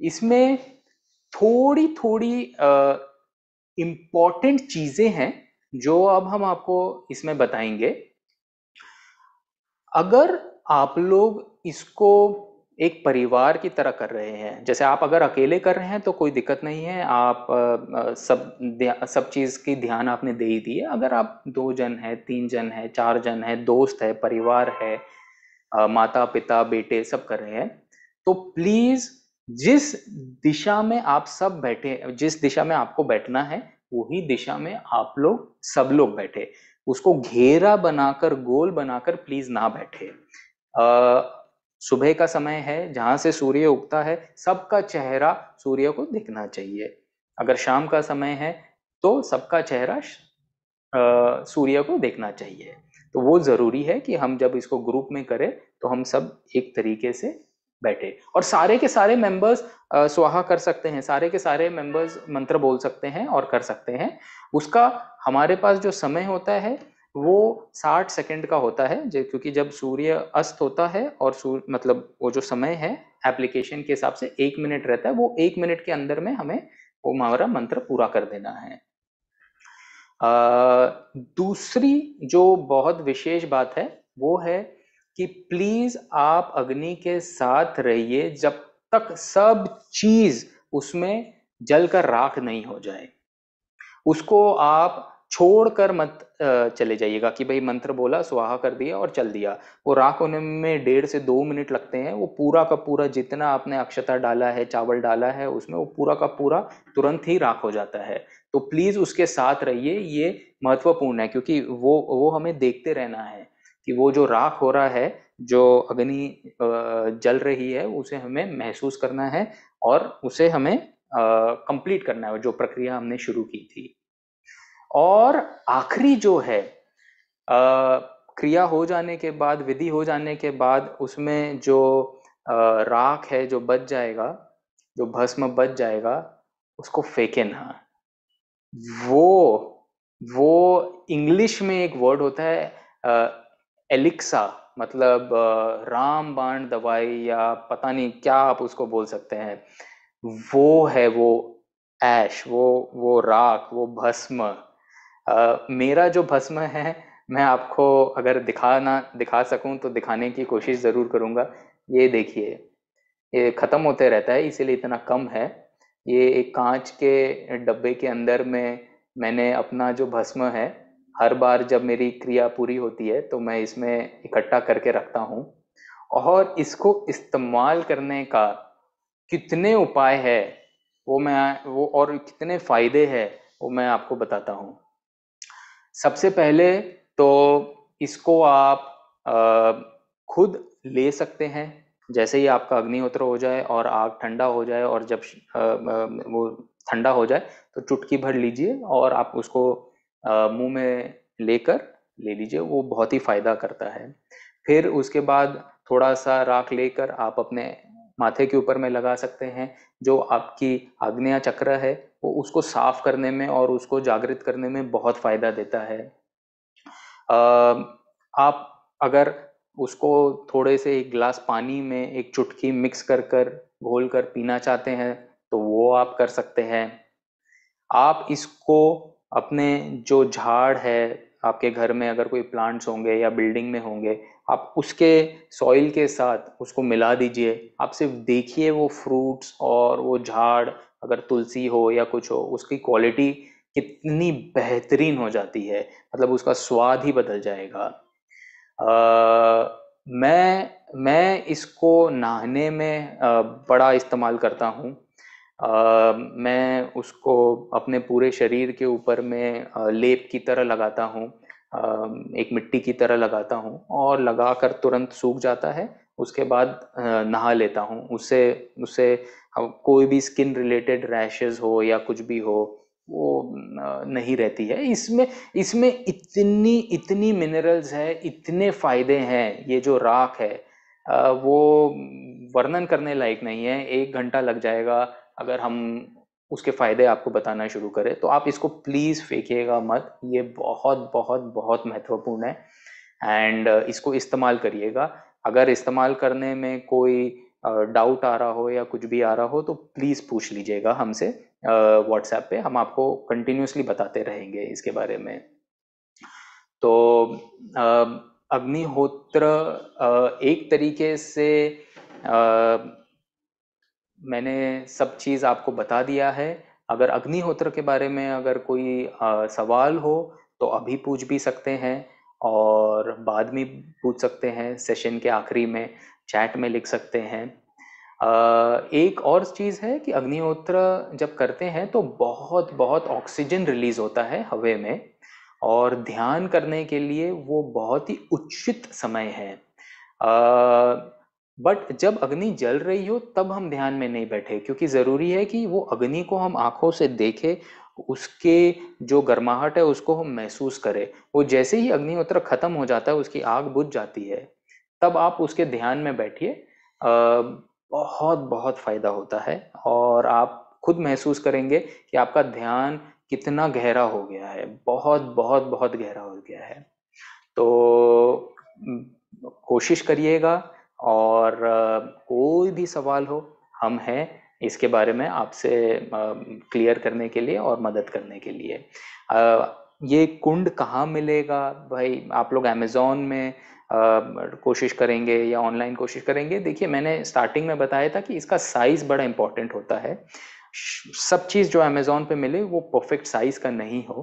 B: इसमें थोड़ी थोड़ी इम्पॉर्टेंट चीजें हैं जो अब हम आपको इसमें बताएंगे। अगर आप लोग इसको एक परिवार की तरह कर रहे हैं, जैसे आप अगर अकेले कर रहे हैं तो कोई दिक्कत नहीं है, आप सब चीज की ध्यान आपने दे ही दी है। अगर आप 2 जन है, 3 जन है, 4 जन है, दोस्त है, परिवार है, माता पिता बेटे सब कर रहे हैं, तो प्लीज जिस दिशा में आप सब बैठे, जिस दिशा में आपको बैठना है वही दिशा में आप लोग सब लोग बैठे। उसको घेरा बनाकर, गोल बनाकर प्लीज ना बैठे। सुबह का समय है, जहां से सूर्य उगता है, सबका चेहरा सूर्य को दिखना चाहिए। अगर शाम का समय है तो सबका चेहरा सूर्य को देखना चाहिए। तो वो जरूरी है कि हम जब इसको ग्रुप में करें तो हम सब एक तरीके से बैठे, और सारे के सारे मेंबर्स स्वाहा कर सकते हैं, सारे के सारे मेंबर्स मंत्र बोल सकते हैं और कर सकते हैं। उसका हमारे पास जो समय होता है वो 60 सेकंड का होता है, क्योंकि जब सूर्य अस्त होता है और मतलब वो जो समय है एप्लीकेशन के हिसाब से 1 मिनट रहता है, वो 1 मिनट के अंदर में हमें वो हमारा मंत्र पूरा कर देना है। दूसरी जो बहुत विशेष बात है वो है कि प्लीज आप अग्नि के साथ रहिए जब तक सब चीज उसमें जलकर राख नहीं हो जाए। उसको आप छोड़कर मत चले जाइएगा कि भाई मंत्र बोला, स्वाहा कर दिया और चल दिया। वो राख होने में 1.5 से 2 मिनट लगते हैं। वो पूरा का पूरा जितना आपने अक्षता डाला है, चावल डाला है उसमें, वो पूरा का पूरा तुरंत ही राख हो जाता है। तो प्लीज उसके साथ रहिए, ये महत्वपूर्ण है, क्योंकि वो हमें देखते रहना है कि वो जो राख हो रहा है, जो अग्नि जल रही है, उसे हमें महसूस करना है और उसे हमें कंप्लीट करना है, जो प्रक्रिया हमने शुरू की थी। और आखिरी जो है, क्रिया हो जाने के बाद, विधि हो जाने के बाद, उसमें जो राख है जो बच जाएगा, जो भस्म बच जाएगा, उसको फेंके ना। वो वो इंग्लिश में एक वर्ड होता है एलिक्सा, मतलब राम बाण दवाई या पता नहीं क्या आप उसको बोल सकते हैं। वो है वो ऐश, वो राख, वो भस्म। मेरा जो भस्म है, मैं आपको अगर दिखा सकूं तो दिखाने की कोशिश जरूर करूंगा। ये देखिए, ये खत्म होते रहता है इसीलिए इतना कम है। ये एक कांच के डब्बे के अंदर में मैंने अपना जो भस्म है, हर बार जब मेरी क्रिया पूरी होती है तो मैं इसमें इकट्ठा करके रखता हूँ। और इसको इस्तेमाल करने का कितने उपाय है वो और कितने फायदे हैं वो मैं आपको बताता हूँ। सबसे पहले तो इसको आप खुद ले सकते हैं। जैसे ही आपका अग्निहोत्र हो जाए और आग ठंडा हो जाए, और जब वो ठंडा हो जाए तो चुटकी भर लीजिए और आप उसको मुंह में लेकर ले लीजिए, वो बहुत ही फायदा करता है। फिर उसके बाद थोड़ा सा राख लेकर आप अपने माथे के ऊपर में लगा सकते हैं। जो आपकी आग्नेय चक्र है वो उसको साफ करने में और उसको जागृत करने में बहुत फायदा देता है। आप अगर उसको थोड़े से एक गिलास पानी में एक चुटकी मिक्स कर कर घोल कर पीना चाहते हैं तो वो आप कर सकते हैं। आप इसको अपने जो झाड़ है, आपके घर में अगर कोई प्लांट्स होंगे या बिल्डिंग में होंगे, आप उसके सॉइल के साथ उसको मिला दीजिए। आप सिर्फ देखिए वो फ्रूट्स और वो झाड़, अगर तुलसी हो या कुछ हो, उसकी क्वालिटी कितनी बेहतरीन हो जाती है, मतलब उसका स्वाद ही बदल जाएगा। मैं इसको नहाने में बड़ा इस्तेमाल करता हूँ। मैं उसको अपने पूरे शरीर के ऊपर में लेप की तरह लगाता हूँ, एक मिट्टी की तरह लगाता हूँ, और लगाकर तुरंत सूख जाता है। उसके बाद नहा लेता हूँ उससे। उससे कोई भी स्किन रिलेटेड रैशेस हो या कुछ भी हो, वो नहीं रहती है। इसमें इसमें इतनी इतनी मिनरल्स है, इतने फायदे हैं। ये जो राख है वो वर्णन करने लायक नहीं है। 1 घंटा लग जाएगा अगर हम उसके फायदे आपको बताना शुरू करें। तो आप इसको प्लीज फेंकिएगा मत, ये बहुत बहुत बहुत महत्वपूर्ण है। एंड इसको इस्तेमाल करिएगा। अगर इस्तेमाल करने में कोई डाउट आ रहा हो या कुछ भी आ रहा हो तो प्लीज पूछ लीजिएगा हमसे। व्हाट्सएप पे, हम आपको कंटिन्यूसली बताते रहेंगे इसके बारे में। तो अग्निहोत्र एक तरीके से मैंने सब चीज़ आपको बता दिया है। अगर अग्निहोत्र के बारे में अगर कोई सवाल हो तो अभी पूछ भी सकते हैं, और बाद में पूछ सकते हैं, सेशन के आखिरी में चैट में लिख सकते हैं। एक और चीज़ है कि अग्निहोत्र जब करते हैं तो बहुत बहुत ऑक्सीजन रिलीज होता है हवा में, और ध्यान करने के लिए वो बहुत ही उचित समय है। बट जब अग्नि जल रही हो तब हम ध्यान में नहीं बैठे, क्योंकि ज़रूरी है कि वो अग्नि को हम आंखों से देखें, उसके जो गर्माहट है उसको हम महसूस करें। वो जैसे ही अग्निहोत्र खत्म हो जाता है, उसकी आग बुझ जाती है, तब आप उसके ध्यान में बैठिए। बहुत बहुत फायदा होता है, और आप खुद महसूस करेंगे कि आपका ध्यान कितना गहरा हो गया है, बहुत बहुत बहुत गहरा हो गया है। तो कोशिश करिएगा, और कोई भी सवाल हो, हम हैं इसके बारे में आपसे क्लियर करने के लिए और मदद करने के लिए। ये कुंड कहाँ मिलेगा भाई? आप लोग अमेज़ॉन में कोशिश करेंगे या ऑनलाइन कोशिश करेंगे? देखिए, मैंने स्टार्टिंग में बताया था कि इसका साइज़ बड़ा इम्पोर्टेंट होता है। सब चीज़ जो अमेज़ॉन पे मिले वो परफेक्ट साइज़ का नहीं हो,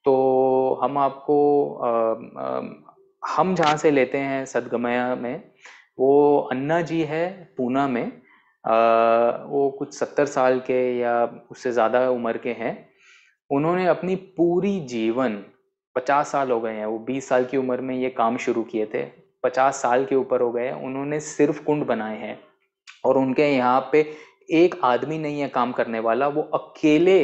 B: तो हम आपको हम जहाँ से लेते हैं सदगमया में, वो अन्ना जी है पूना में। वो कुछ 70 साल के या उससे ज़्यादा उम्र के हैं। उन्होंने अपनी पूरी जीवन, 50 साल हो गए हैं, वो 20 साल की उम्र में ये काम शुरू किए थे, 50 साल के ऊपर हो गए हैं, उन्होंने सिर्फ कुंड बनाए हैं। और उनके यहाँ पे एक आदमी नहीं है काम करने वाला, वो अकेले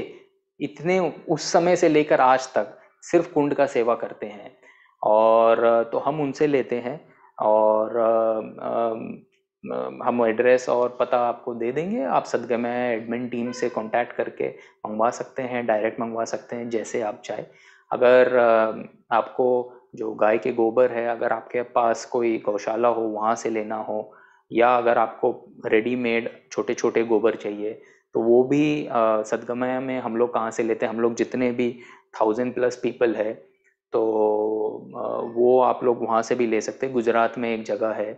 B: इतने उस समय से लेकर आज तक सिर्फ कुंड का सेवा करते हैं। और तो हम उनसे लेते हैं, और हम एड्रेस और पता आपको दे देंगे। आप सदगमय एडमिन टीम से कांटेक्ट करके मंगवा सकते हैं, डायरेक्ट मंगवा सकते हैं, जैसे आप चाहे। अगर आपको जो गाय के गोबर है, अगर आपके पास कोई गौशाला हो वहाँ से लेना हो, या अगर आपको रेडीमेड छोटे छोटे गोबर चाहिए, तो वो भी सदगमया में हम लोग कहाँ से लेते हैं, हम लोग जितने भी 1000+ पीपल है, तो वो आप लोग वहाँ से भी ले सकते हैं। गुजरात में एक जगह है।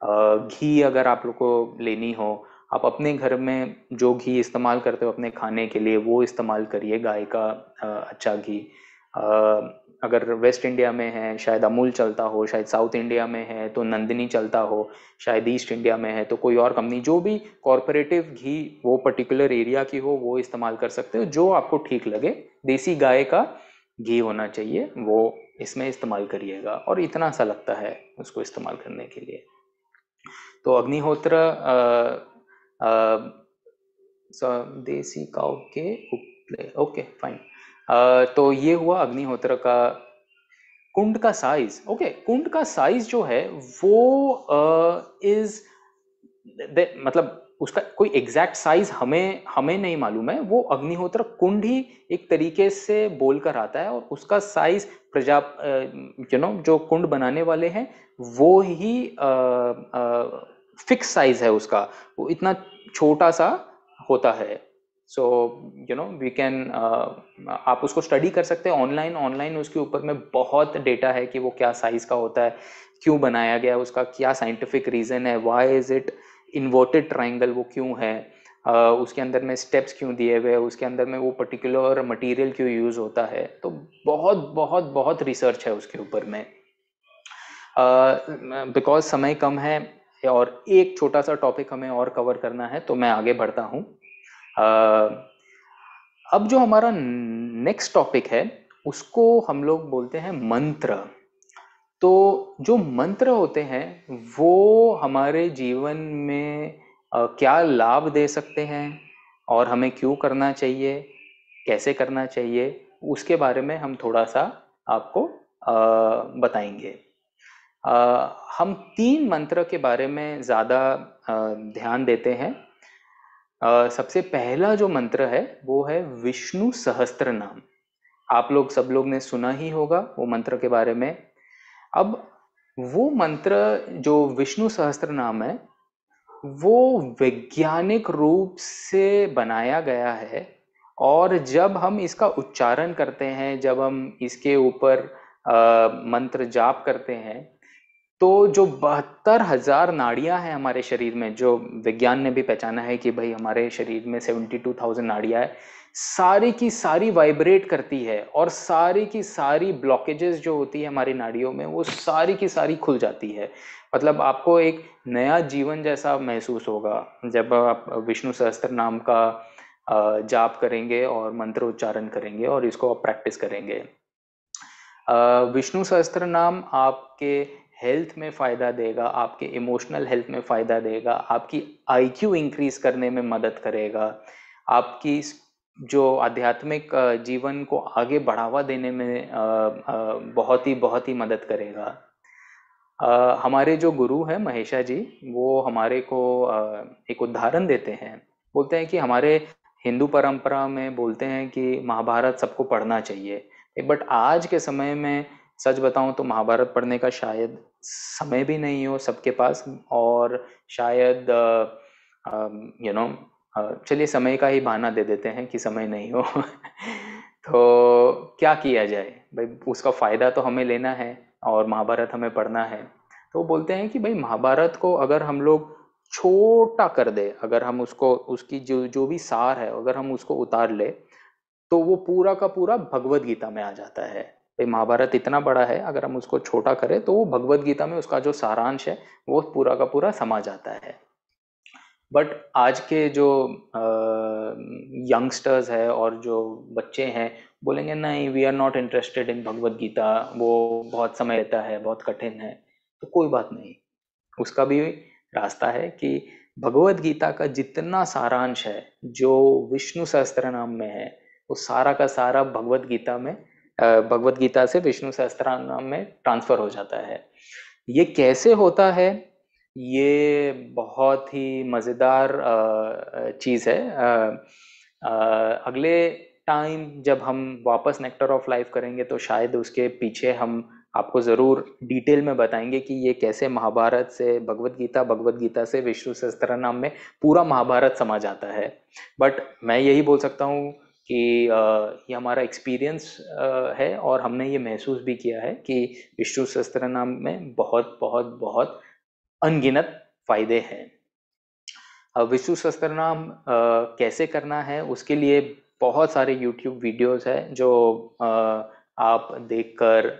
B: घी अगर आप लोग को लेनी हो, आप अपने घर में जो घी इस्तेमाल करते हो अपने खाने के लिए, वो इस्तेमाल करिए, गाय का अच्छा घी। अगर वेस्ट इंडिया में है शायद अमूल चलता हो, शायद साउथ इंडिया में है तो नंदिनी चलता हो, शायद ईस्ट इंडिया में है तो कोई और कंपनी, जो भी कॉरपोरेटिव घी वो पर्टिकुलर एरिया की हो वो इस्तेमाल कर सकते हो, जो आपको ठीक लगे। देसी गाय का घी होना चाहिए, वो इसमें इस्तेमाल करिएगा, और इतना सा लगता है उसको इस्तेमाल करने के लिए। तो अग्निहोत्र देसी काऊ के उपले, ओके फाइन। तो ये हुआ अग्निहोत्र का। कुंड का साइज, ओके, कुंड का साइज जो है वो इज मतलब उसका कोई एग्जैक्ट साइज हमें हमें नहीं मालूम है। वो अग्निहोत्र कुंड ही एक तरीके से बोलकर आता है, और उसका साइज जो कुंड बनाने वाले हैं वो ही फिक्स साइज है उसका, वो इतना छोटा सा होता है। सो वी कैन, आप उसको स्टडी कर सकते हैं ऑनलाइन। ऑनलाइन उसके ऊपर में बहुत डेटा है कि वो क्या साइज का होता है, क्यों बनाया गया, उसका क्या साइंटिफिक रीजन है, why is it inverted triangle, वो क्यों है, उसके अंदर में स्टेप्स क्यों दिए हुए, उसके अंदर में वो पर्टिकुलर मटेरियल क्यों यूज होता है। तो बहुत बहुत बहुत रिसर्च है उसके ऊपर में। बिकॉज समय कम है और एक छोटा सा टॉपिक हमें और कवर करना है, तो मैं आगे बढ़ता हूँ। अब जो हमारा नेक्स्ट टॉपिक है उसको हम लोग बोलते हैं मंत्र। तो जो मंत्र होते हैं वो हमारे जीवन में क्या लाभ दे सकते हैं, और हमें क्यों करना चाहिए, कैसे करना चाहिए, उसके बारे में हम थोड़ा सा आपको बताएंगे। हम 3 मंत्र के बारे में ज़्यादा ध्यान देते हैं। सबसे पहला जो मंत्र है वो है विष्णु सहस्त्र नाम। आप लोग सब लोग ने सुना ही होगा वो मंत्र के बारे में। अब वो मंत्र जो विष्णु सहस्त्र नाम है, वो वैज्ञानिक रूप से बनाया गया है, और जब हम इसका उच्चारण करते हैं, जब हम इसके ऊपर मंत्र जाप करते हैं, तो जो 72,000 नाड़ियां हैं हमारे शरीर में, जो विज्ञान ने भी पहचाना है कि भाई हमारे शरीर में 72,000 नाड़ियां है, सारी की सारी वाइब्रेट करती है और सारी की सारी ब्लॉकेजेस जो होती है हमारी नाड़ियों में, वो सारी की सारी खुल जाती है। मतलब आपको एक नया जीवन जैसा महसूस होगा जब आप विष्णु सहस्त्र नाम का जाप करेंगे और मंत्र उच्चारण करेंगे और इसको आप प्रैक्टिस करेंगे। विष्णु सहस्त्र नाम आपके हेल्थ में फ़ायदा देगा, आपके इमोशनल हेल्थ में फ़ायदा देगा, आपकी आईक्यू इंक्रीज करने में मदद करेगा, आपकी जो आध्यात्मिक जीवन को आगे बढ़ावा देने में बहुत ही मदद करेगा। हमारे जो गुरु हैं महेशा जी, वो हमारे को एक उदाहरण देते हैं। बोलते हैं कि हमारे हिंदू परंपरा में बोलते हैं कि महाभारत सबको पढ़ना चाहिए, बट आज के समय में सच बताऊं तो महाभारत पढ़ने का शायद समय भी नहीं हो सबके पास, और शायद यू नो चलिए समय का ही बहाना दे देते हैं कि समय नहीं हो। तो क्या किया जाए भाई, उसका फायदा तो हमें लेना है और महाभारत हमें पढ़ना है। तो वो बोलते हैं कि भाई महाभारत को अगर हम लोग छोटा कर दे, अगर हम उसको उसकी जो जो भी सार है अगर हम उसको उतार ले, तो वो पूरा का पूरा भगवत गीता में आ जाता है। भाई महाभारत इतना बड़ा है, अगर हम उसको छोटा करें तो वो भगवत गीता में उसका जो सारांश है वो पूरा का पूरा समा जाता है। बट आज के जो यंगस्टर्स है और जो बच्चे हैं, बोलेंगे नहीं, we are not interested in Bhagwat Gita, वो बहुत समय लेता है, बहुत कठिन है। तो कोई बात नहीं, उसका भी रास्ता है कि भगवत गीता का जितना सारांश है जो विष्णु सहस्त्र नाम में है, वो सारा का सारा भगवत गीता में भगवत गीता से विष्णु सहस्त्र नाम में ट्रांसफर हो जाता है। ये कैसे होता है, ये बहुत ही मज़ेदार चीज़ है। अगले टाइम जब हम वापस नेक्टर ऑफ लाइफ करेंगे तो शायद उसके पीछे हम आपको ज़रूर डिटेल में बताएंगे कि ये कैसे महाभारत से भगवत गीता, भगवत गीता से विष्णु सहस्त्र नाम में पूरा महाभारत समा जाता है। बट मैं यही बोल सकता हूँ कि ये हमारा एक्सपीरियंस है और हमने ये महसूस भी किया है कि विष्णु सहस्त्र नाम में बहुत बहुत बहुत अनगिनत फायदे हैं। विष्णु सहस्त्रनाम कैसे करना है उसके लिए बहुत सारे YouTube वीडियोस हैं जो आप देखकर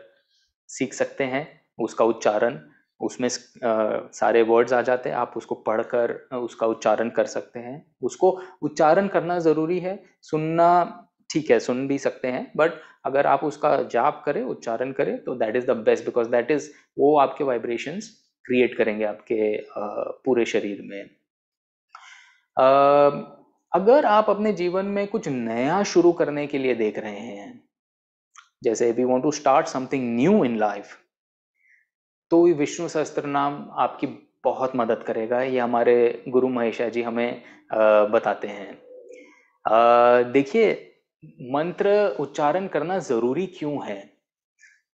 B: सीख सकते हैं उसका उच्चारण। उसमें सारे वर्ड्स आ जाते हैं, आप उसको पढ़कर उसका उच्चारण कर सकते हैं। उसको उच्चारण करना ज़रूरी है, सुनना ठीक है, सुन भी सकते हैं, बट अगर आप उसका जाप करें, उच्चारण करें, तो that is the best, because that is, वो आपके वाइब्रेशंस क्रिएट करेंगे आपके पूरे शरीर में। अगर आप अपने जीवन में कुछ नया शुरू करने के लिए देख रहे हैं, जैसे we want to start something new in life, तो ये विष्णु सहस्त्र नाम आपकी बहुत मदद करेगा। ये हमारे गुरु महेशा जी हमें बताते हैं। देखिए, मंत्र उच्चारण करना ज़रूरी क्यों है,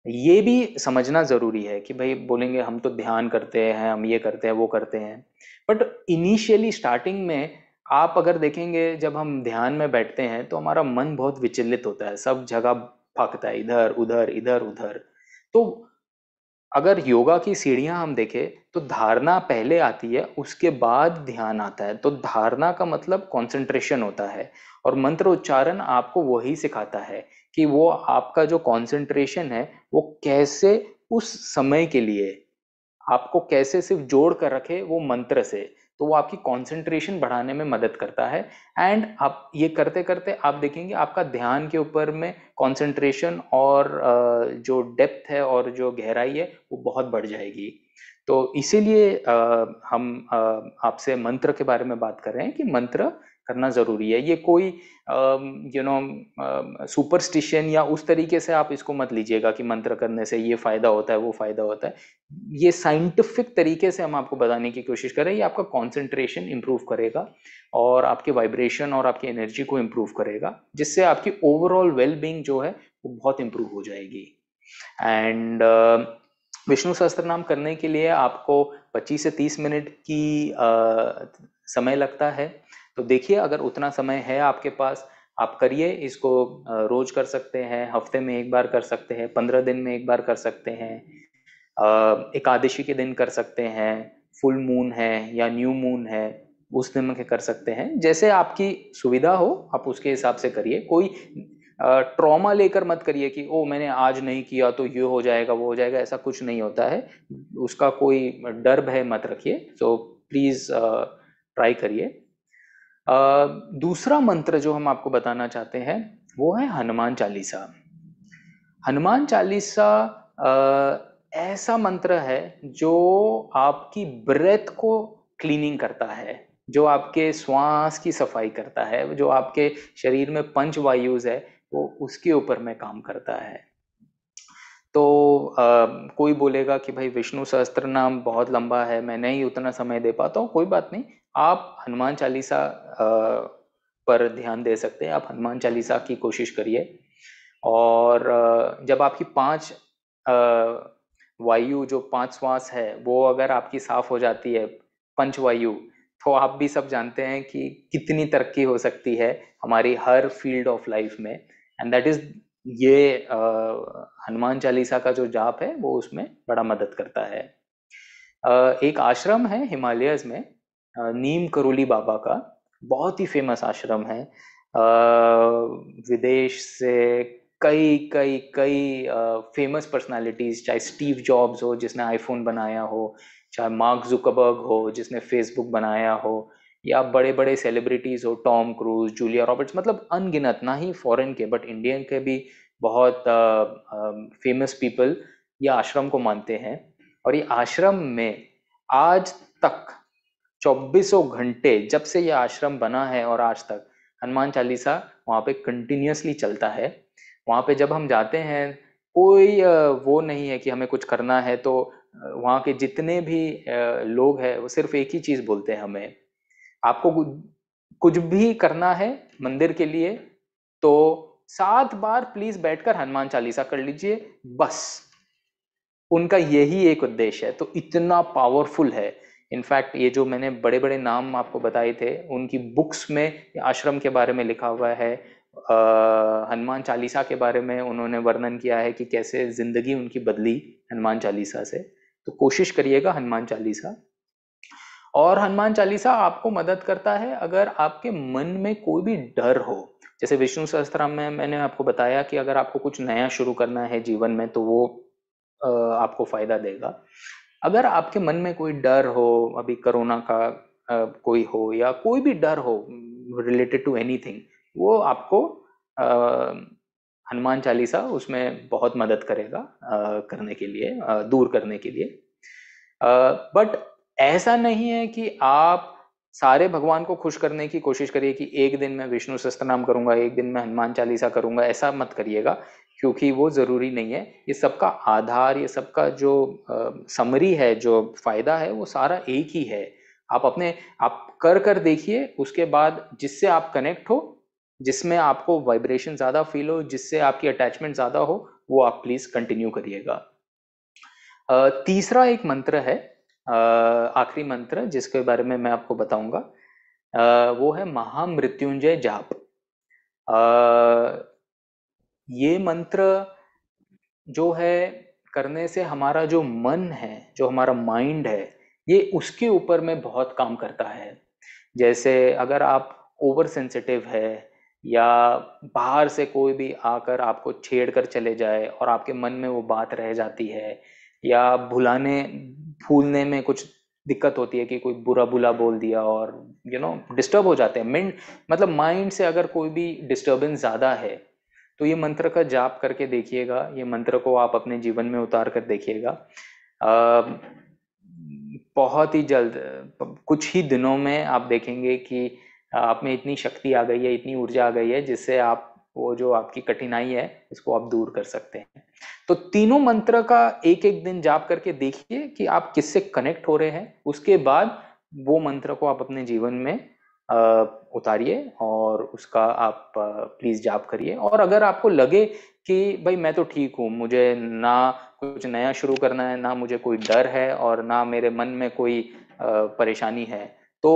B: ये भी समझना ज़रूरी है कि भाई बोलेंगे हम तो ध्यान करते हैं, हम ये करते हैं, वो करते हैं, बट इनिशियली स्टार्टिंग में आप अगर देखेंगे, जब हम ध्यान में बैठते हैं तो हमारा मन बहुत विचलित होता है, सब जगह भागता है, इधर उधर इधर उधर। तो अगर योगा की सीढ़ियां हम देखें तो धारणा पहले आती है, उसके बाद ध्यान आता है। तो धारणा का मतलब कंसंट्रेशन होता है, और मंत्र उच्चारण आपको वही सिखाता है कि वो आपका जो कंसंट्रेशन है वो कैसे उस समय के लिए आपको कैसे सिर्फ जोड़ कर रखे वो मंत्र से। तो वो आपकी कंसंट्रेशन बढ़ाने में मदद करता है। एंड आप ये करते करते आप देखेंगे आपका ध्यान के ऊपर में कंसंट्रेशन और जो डेप्थ है और जो गहराई है वो बहुत बढ़ जाएगी। तो इसीलिए हम आपसे मंत्र के बारे में बात कर रहे हैं कि मंत्र करना ज़रूरी है। ये कोई सुपरस्टिशन या उस तरीके से आप इसको मत लीजिएगा कि मंत्र करने से ये फ़ायदा होता है, वो फ़ायदा होता है। ये साइंटिफिक तरीके से हम आपको बताने की कोशिश कर रहे हैं। ये आपका कंसंट्रेशन इंप्रूव करेगा और आपके वाइब्रेशन और आपकी एनर्जी को इंप्रूव करेगा, जिससे आपकी ओवरऑल वेलबींग जो है वो बहुत इंप्रूव हो जाएगी। एंड विष्णु सहस्त्र नाम करने के लिए आपको 25 से 30 मिनट की समय लगता है। तो देखिए, अगर उतना समय है आपके पास, आप करिए इसको। रोज कर सकते हैं, हफ्ते में एक बार कर सकते हैं, 15 दिन में एक बार कर सकते हैं, एकादशी के दिन कर सकते हैं, फुल मून है या न्यू मून है उस दिन में कर सकते हैं। जैसे आपकी सुविधा हो आप उसके हिसाब से करिए। कोई ट्रॉमा लेकर मत करिए कि ओ मैंने आज नहीं किया तो ये हो जाएगा वो हो जाएगा, ऐसा कुछ नहीं होता है। उसका कोई डर भय मत रखिए। सो प्लीज ट्राई करिए। दूसरा मंत्र जो हम आपको बताना चाहते हैं वो है हनुमान चालीसा। हनुमान चालीसा ऐसा मंत्र है जो आपकी ब्रेथ को क्लीनिंग करता है, जो आपके श्वास की सफाई करता है, जो आपके शरीर में पंच वायुज है वो उसके ऊपर में काम करता है। तो कोई बोलेगा कि भाई विष्णु सहस्त्र नाम बहुत लंबा है, मैं नहीं उतना समय दे पाता हूँ। कोई बात नहीं, आप हनुमान चालीसा पर ध्यान दे सकते हैं। आप हनुमान चालीसा की कोशिश करिए। और जब आपकी 5 वायु जो 5 श्वास है वो अगर आपकी साफ हो जाती है, पंच वायु, तो आप भी सब जानते हैं कि कितनी तरक्की हो सकती है हमारी हर फील्ड ऑफ लाइफ में। एंड दैट इज ये हनुमान चालीसा का जो जाप है वो उसमें बड़ा मदद करता है। एक आश्रम है हिमालयस में, नीम करोली बाबा का, बहुत ही फेमस आश्रम है। विदेश से कई कई कई फेमस पर्सनालिटीज, चाहे स्टीव जॉब्स हो जिसने आईफोन बनाया हो, चाहे मार्क जुकरबर्ग हो जिसने फेसबुक बनाया हो, या बड़े बड़े सेलिब्रिटीज हो, टॉम क्रूज, जूलिया रॉबर्ट्स, मतलब अनगिनत, ना ही फॉरेन के बट इंडियन के भी बहुत फेमस पीपल ये आश्रम को मानते हैं। और ये आश्रम में आज तक 24 घंटे, जब से ये आश्रम बना है और आज तक, हनुमान चालीसा वहाँ पे कंटिन्यूअसली चलता है। वहाँ पे जब हम जाते हैं कोई वो नहीं है कि हमें कुछ करना है, तो वहाँ के जितने भी लोग हैं वो सिर्फ एक ही चीज बोलते हैं हमें, आपको कुछ भी करना है मंदिर के लिए तो 7 बार प्लीज बैठकर हनुमान चालीसा कर लीजिए, बस। उनका यही एक उद्देश्य है। तो इतना पावरफुल है। इनफैक्ट ये जो मैंने बड़े बड़े नाम आपको बताए थे उनकी बुक्स में आश्रम के बारे में लिखा हुआ है। हनुमान चालीसा के बारे में उन्होंने वर्णन किया है कि कैसे जिंदगी उनकी बदली हनुमान चालीसा से। तो कोशिश करिएगा हनुमान चालीसा। और हनुमान चालीसा आपको मदद करता है अगर आपके मन में कोई भी डर हो। जैसे विष्णु सहस्त्रनाम में मैंने आपको बताया कि अगर आपको कुछ नया शुरू करना है जीवन में तो वो आपको फायदा देगा। अगर आपके मन में कोई डर हो, अभी कोरोना का कोई हो या कोई भी डर हो रिलेटेड टू एनीथिंग, वो आपको हनुमान चालीसा उसमें बहुत मदद करेगा करने के लिए, दूर करने के लिए। बट ऐसा नहीं है कि आप सारे भगवान को खुश करने की कोशिश करिए कि एक दिन मैं विष्णु सहस्त्रनाम करूंगा, एक दिन मैं हनुमान चालीसा करूंगा, ऐसा मत करिएगा, क्योंकि वो जरूरी नहीं है। ये सबका आधार, ये सबका जो समरी है, जो फायदा है, वो सारा एक ही है। आप कर देखिए, उसके बाद जिससे आप कनेक्ट हो, जिसमें आपको वाइब्रेशन ज्यादा फील हो, जिससे आपकी अटैचमेंट ज्यादा हो, वो आप प्लीज कंटिन्यू करिएगा। तीसरा एक मंत्र है, आखिरी मंत्र जिसके बारे में मैं आपको बताऊंगा, वो है महामृत्युंजय जाप। ये मंत्र जो है करने से हमारा जो मन है, जो हमारा माइंड है, ये उसके ऊपर में बहुत काम करता है। जैसे अगर आप ओवर सेंसिटिव है या बाहर से कोई भी आकर आपको छेड़ कर चले जाए और आपके मन में वो बात रह जाती है, या भुलाने भूलने में कुछ दिक्कत होती है कि कोई बुरा बुला बोल दिया और डिस्टर्ब हो जाते हैं मतलब माइंड से अगर कोई भी डिस्टर्बेंस ज्यादा है, तो ये मंत्र का जाप करके देखिएगा। ये मंत्र को आप अपने जीवन में उतार कर देखिएगा। बहुत ही जल्द, कुछ ही दिनों में आप देखेंगे कि आप में इतनी शक्ति आ गई है, इतनी ऊर्जा आ गई है, जिससे आप वो जो आपकी कठिनाई है उसको आप दूर कर सकते हैं। तो तीनों मंत्र का एक एक दिन जाप करके देखिए कि आप किससे कनेक्ट हो रहे हैं। उसके बाद वो मंत्र को आप अपने जीवन में उतारिए और उसका आप प्लीज जाप करिए। और अगर आपको लगे कि भाई मैं तो ठीक हूँ, मुझे ना कुछ नया शुरू करना है, ना मुझे कोई डर है और ना मेरे मन में कोई परेशानी है, तो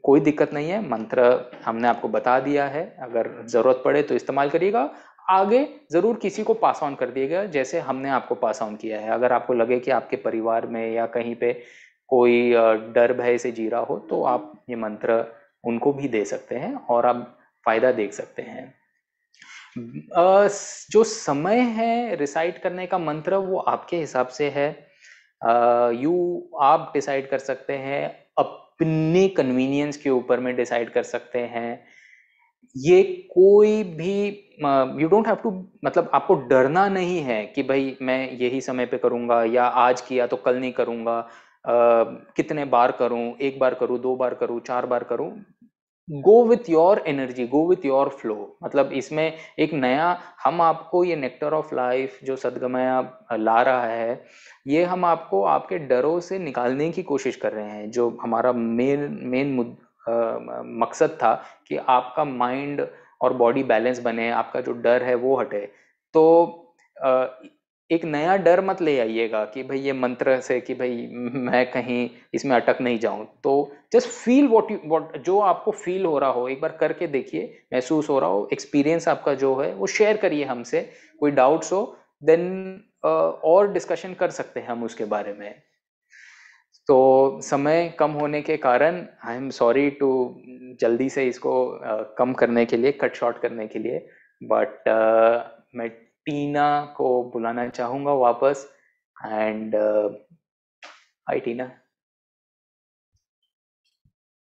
B: कोई दिक्कत नहीं है, मंत्र हमने आपको बता दिया है, अगर ज़रूरत पड़े तो इस्तेमाल करिएगा, आगे ज़रूर किसी को पास ऑन कर दिएगा जैसे हमने आपको पास ऑन किया है। अगर आपको लगे कि आपके परिवार में या कहीं पे कोई डर भय से जी रहा हो तो आप ये मंत्र उनको भी दे सकते हैं और आप फायदा देख सकते हैं। जो समय है रिसाइट करने का मंत्र वो आपके हिसाब से है, आप डिसाइड कर सकते हैं, अपने कन्वीनियंस के ऊपर में डिसाइड कर सकते हैं। ये कोई भी यू डोंट हैव टू, मतलब आपको डरना नहीं है कि भाई मैं यही समय पे करूंगा या आज किया तो कल नहीं करूंगा, कितने बार करूं, एक बार करूं, दो बार करूं, चार बार करूं। Go with your energy, go with your flow. मतलब इसमें एक नया, हम आपको ये नेक्टर ऑफ लाइफ जो सद्गमया ला रहा है, ये हम आपको आपके डरों से निकालने की कोशिश कर रहे हैं। जो हमारा मेन मेन मकसद था कि आपका माइंड और बॉडी बैलेंस बने, आपका जो डर है वो हटे। तो एक नया डर मत ले आइएगा कि भाई ये मंत्र से कि भाई मैं कहीं इसमें अटक नहीं जाऊं। तो जस्ट फील व्हाट जो आपको फील हो रहा हो, एक बार करके देखिए, महसूस हो रहा हो, एक्सपीरियंस आपका जो है वो शेयर करिए हमसे। कोई डाउट्स हो देन और डिस्कशन कर सकते हैं हम उसके बारे में। तो समय कम होने के कारण आई एम सॉरी टू जल्दी से इसको कम करने के लिए, कट शॉर्ट करने के लिए, बट मैं टीना को बुलाना चाहूंगा वापस। And hi Tina.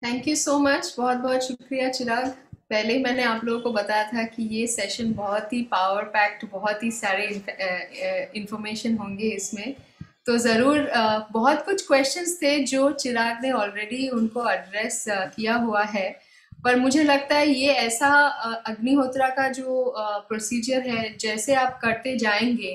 A: Thank you so much, बहुत बहुत शुक्रिया चिराग। पहले ही मैंने आप लोगों को बताया था कि ये सेशन बहुत ही पावर पैक्ड, बहुत ही सारे इंफॉर्मेशन होंगे इसमें। तो ज़रूर बहुत कुछ क्वेश्चंस थे जो चिराग ने ऑलरेडी उनको एड्रेस किया हुआ है, पर मुझे लगता है ये ऐसा अग्निहोत्रा का जो प्रोसीजर है, जैसे आप करते जाएंगे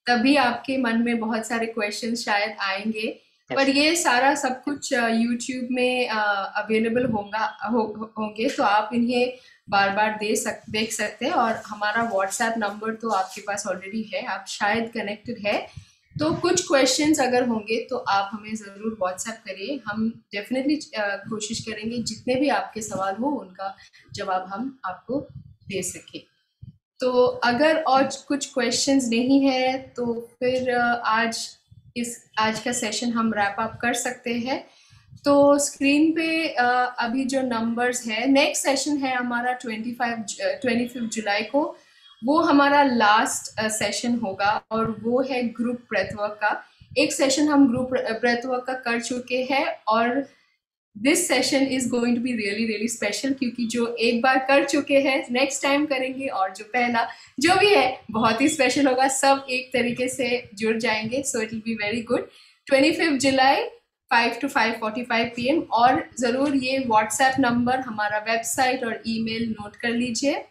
A: तभी आपके मन में बहुत सारे क्वेश्चंस शायद आएंगे। पर ये सारा सब कुछ यूट्यूब में अवेलेबल होंगे, तो आप इन्हें बार बार देख सकते हैं। और हमारा व्हाट्सएप नंबर तो आपके पास ऑलरेडी है, आप शायद कनेक्टेड है। तो कुछ क्वेश्चंस अगर होंगे तो आप हमें ज़रूर व्हाट्सएप करिए, हम डेफिनेटली कोशिश करेंगे जितने भी आपके सवाल हो उनका जवाब हम आपको दे सकें। तो अगर और कुछ क्वेश्चंस नहीं है तो फिर आज का सेशन हम रैप अप कर सकते हैं। तो स्क्रीन पे अभी जो नंबर्स है, नेक्स्ट सेशन है हमारा 25 जुलाई को, वो हमारा लास्ट सेशन होगा और वो है ग्रुप ब्रेथवर्क का। एक सेशन हम ग्रुप ब्रेथवर्क का कर चुके हैं और this session is going to be really really special, क्योंकि जो एक बार कर चुके हैं नेक्स्ट टाइम करेंगे, और जो पहला जो भी है बहुत ही स्पेशल होगा, सब एक तरीके से जुड़ जाएंगे। So it will be very good. 25 July 5 to 5:45 PM। और ज़रूर ये व्हाट्सएप नंबर, हमारा वेबसाइट और ईमेल नोट कर लीजिए।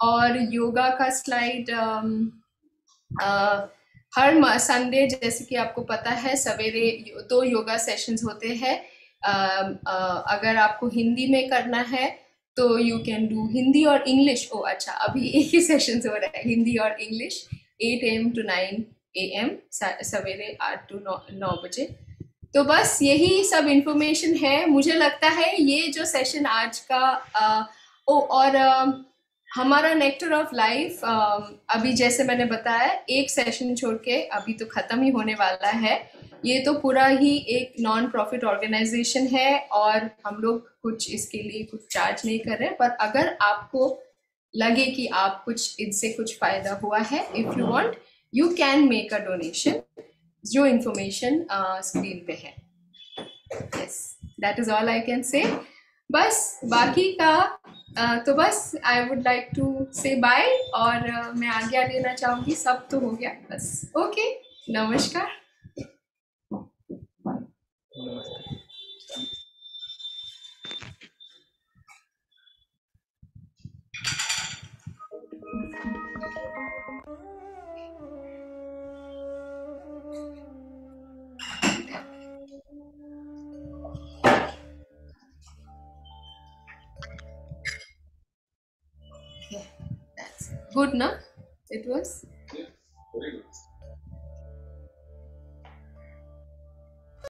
A: और योगा का स्लाइड हर संडे, जैसे कि आपको पता है, सवेरे 2 योगा सेशंस होते हैं। अगर आपको हिंदी में करना है तो यू कैन डू हिंदी और इंग्लिश। ओ अच्छा, अभी एक ही सेशन हो रहा है, हिंदी और इंग्लिश, 8 AM to 9 AM, सवेरे 8 to 9 बजे। तो बस यही सब इंफॉर्मेशन है। मुझे लगता है ये जो सेशन आज का और हमारा नेक्टर ऑफ लाइफ, अभी जैसे मैंने बताया एक सेशन छोड़ के अभी तो ख़त्म ही होने वाला है। ये तो पूरा ही एक नॉन प्रॉफिट ऑर्गेनाइजेशन है और हम लोग कुछ इसके लिए कुछ चार्ज नहीं कर रहे, पर अगर आपको लगे कि आप कुछ इनसे कुछ फ़ायदा हुआ है, if you want you can make a donation, जो इंफॉर्मेशन स्क्रीन पे है। Yes, that is all I can say. बस बाकी का तो बस आई वुड लाइक टू से बाय, और मैं आज्ञा लेना चाहूँगी। सब तो हो गया बस। ओके, नमस्कार। Yeah, that's good, no? It was.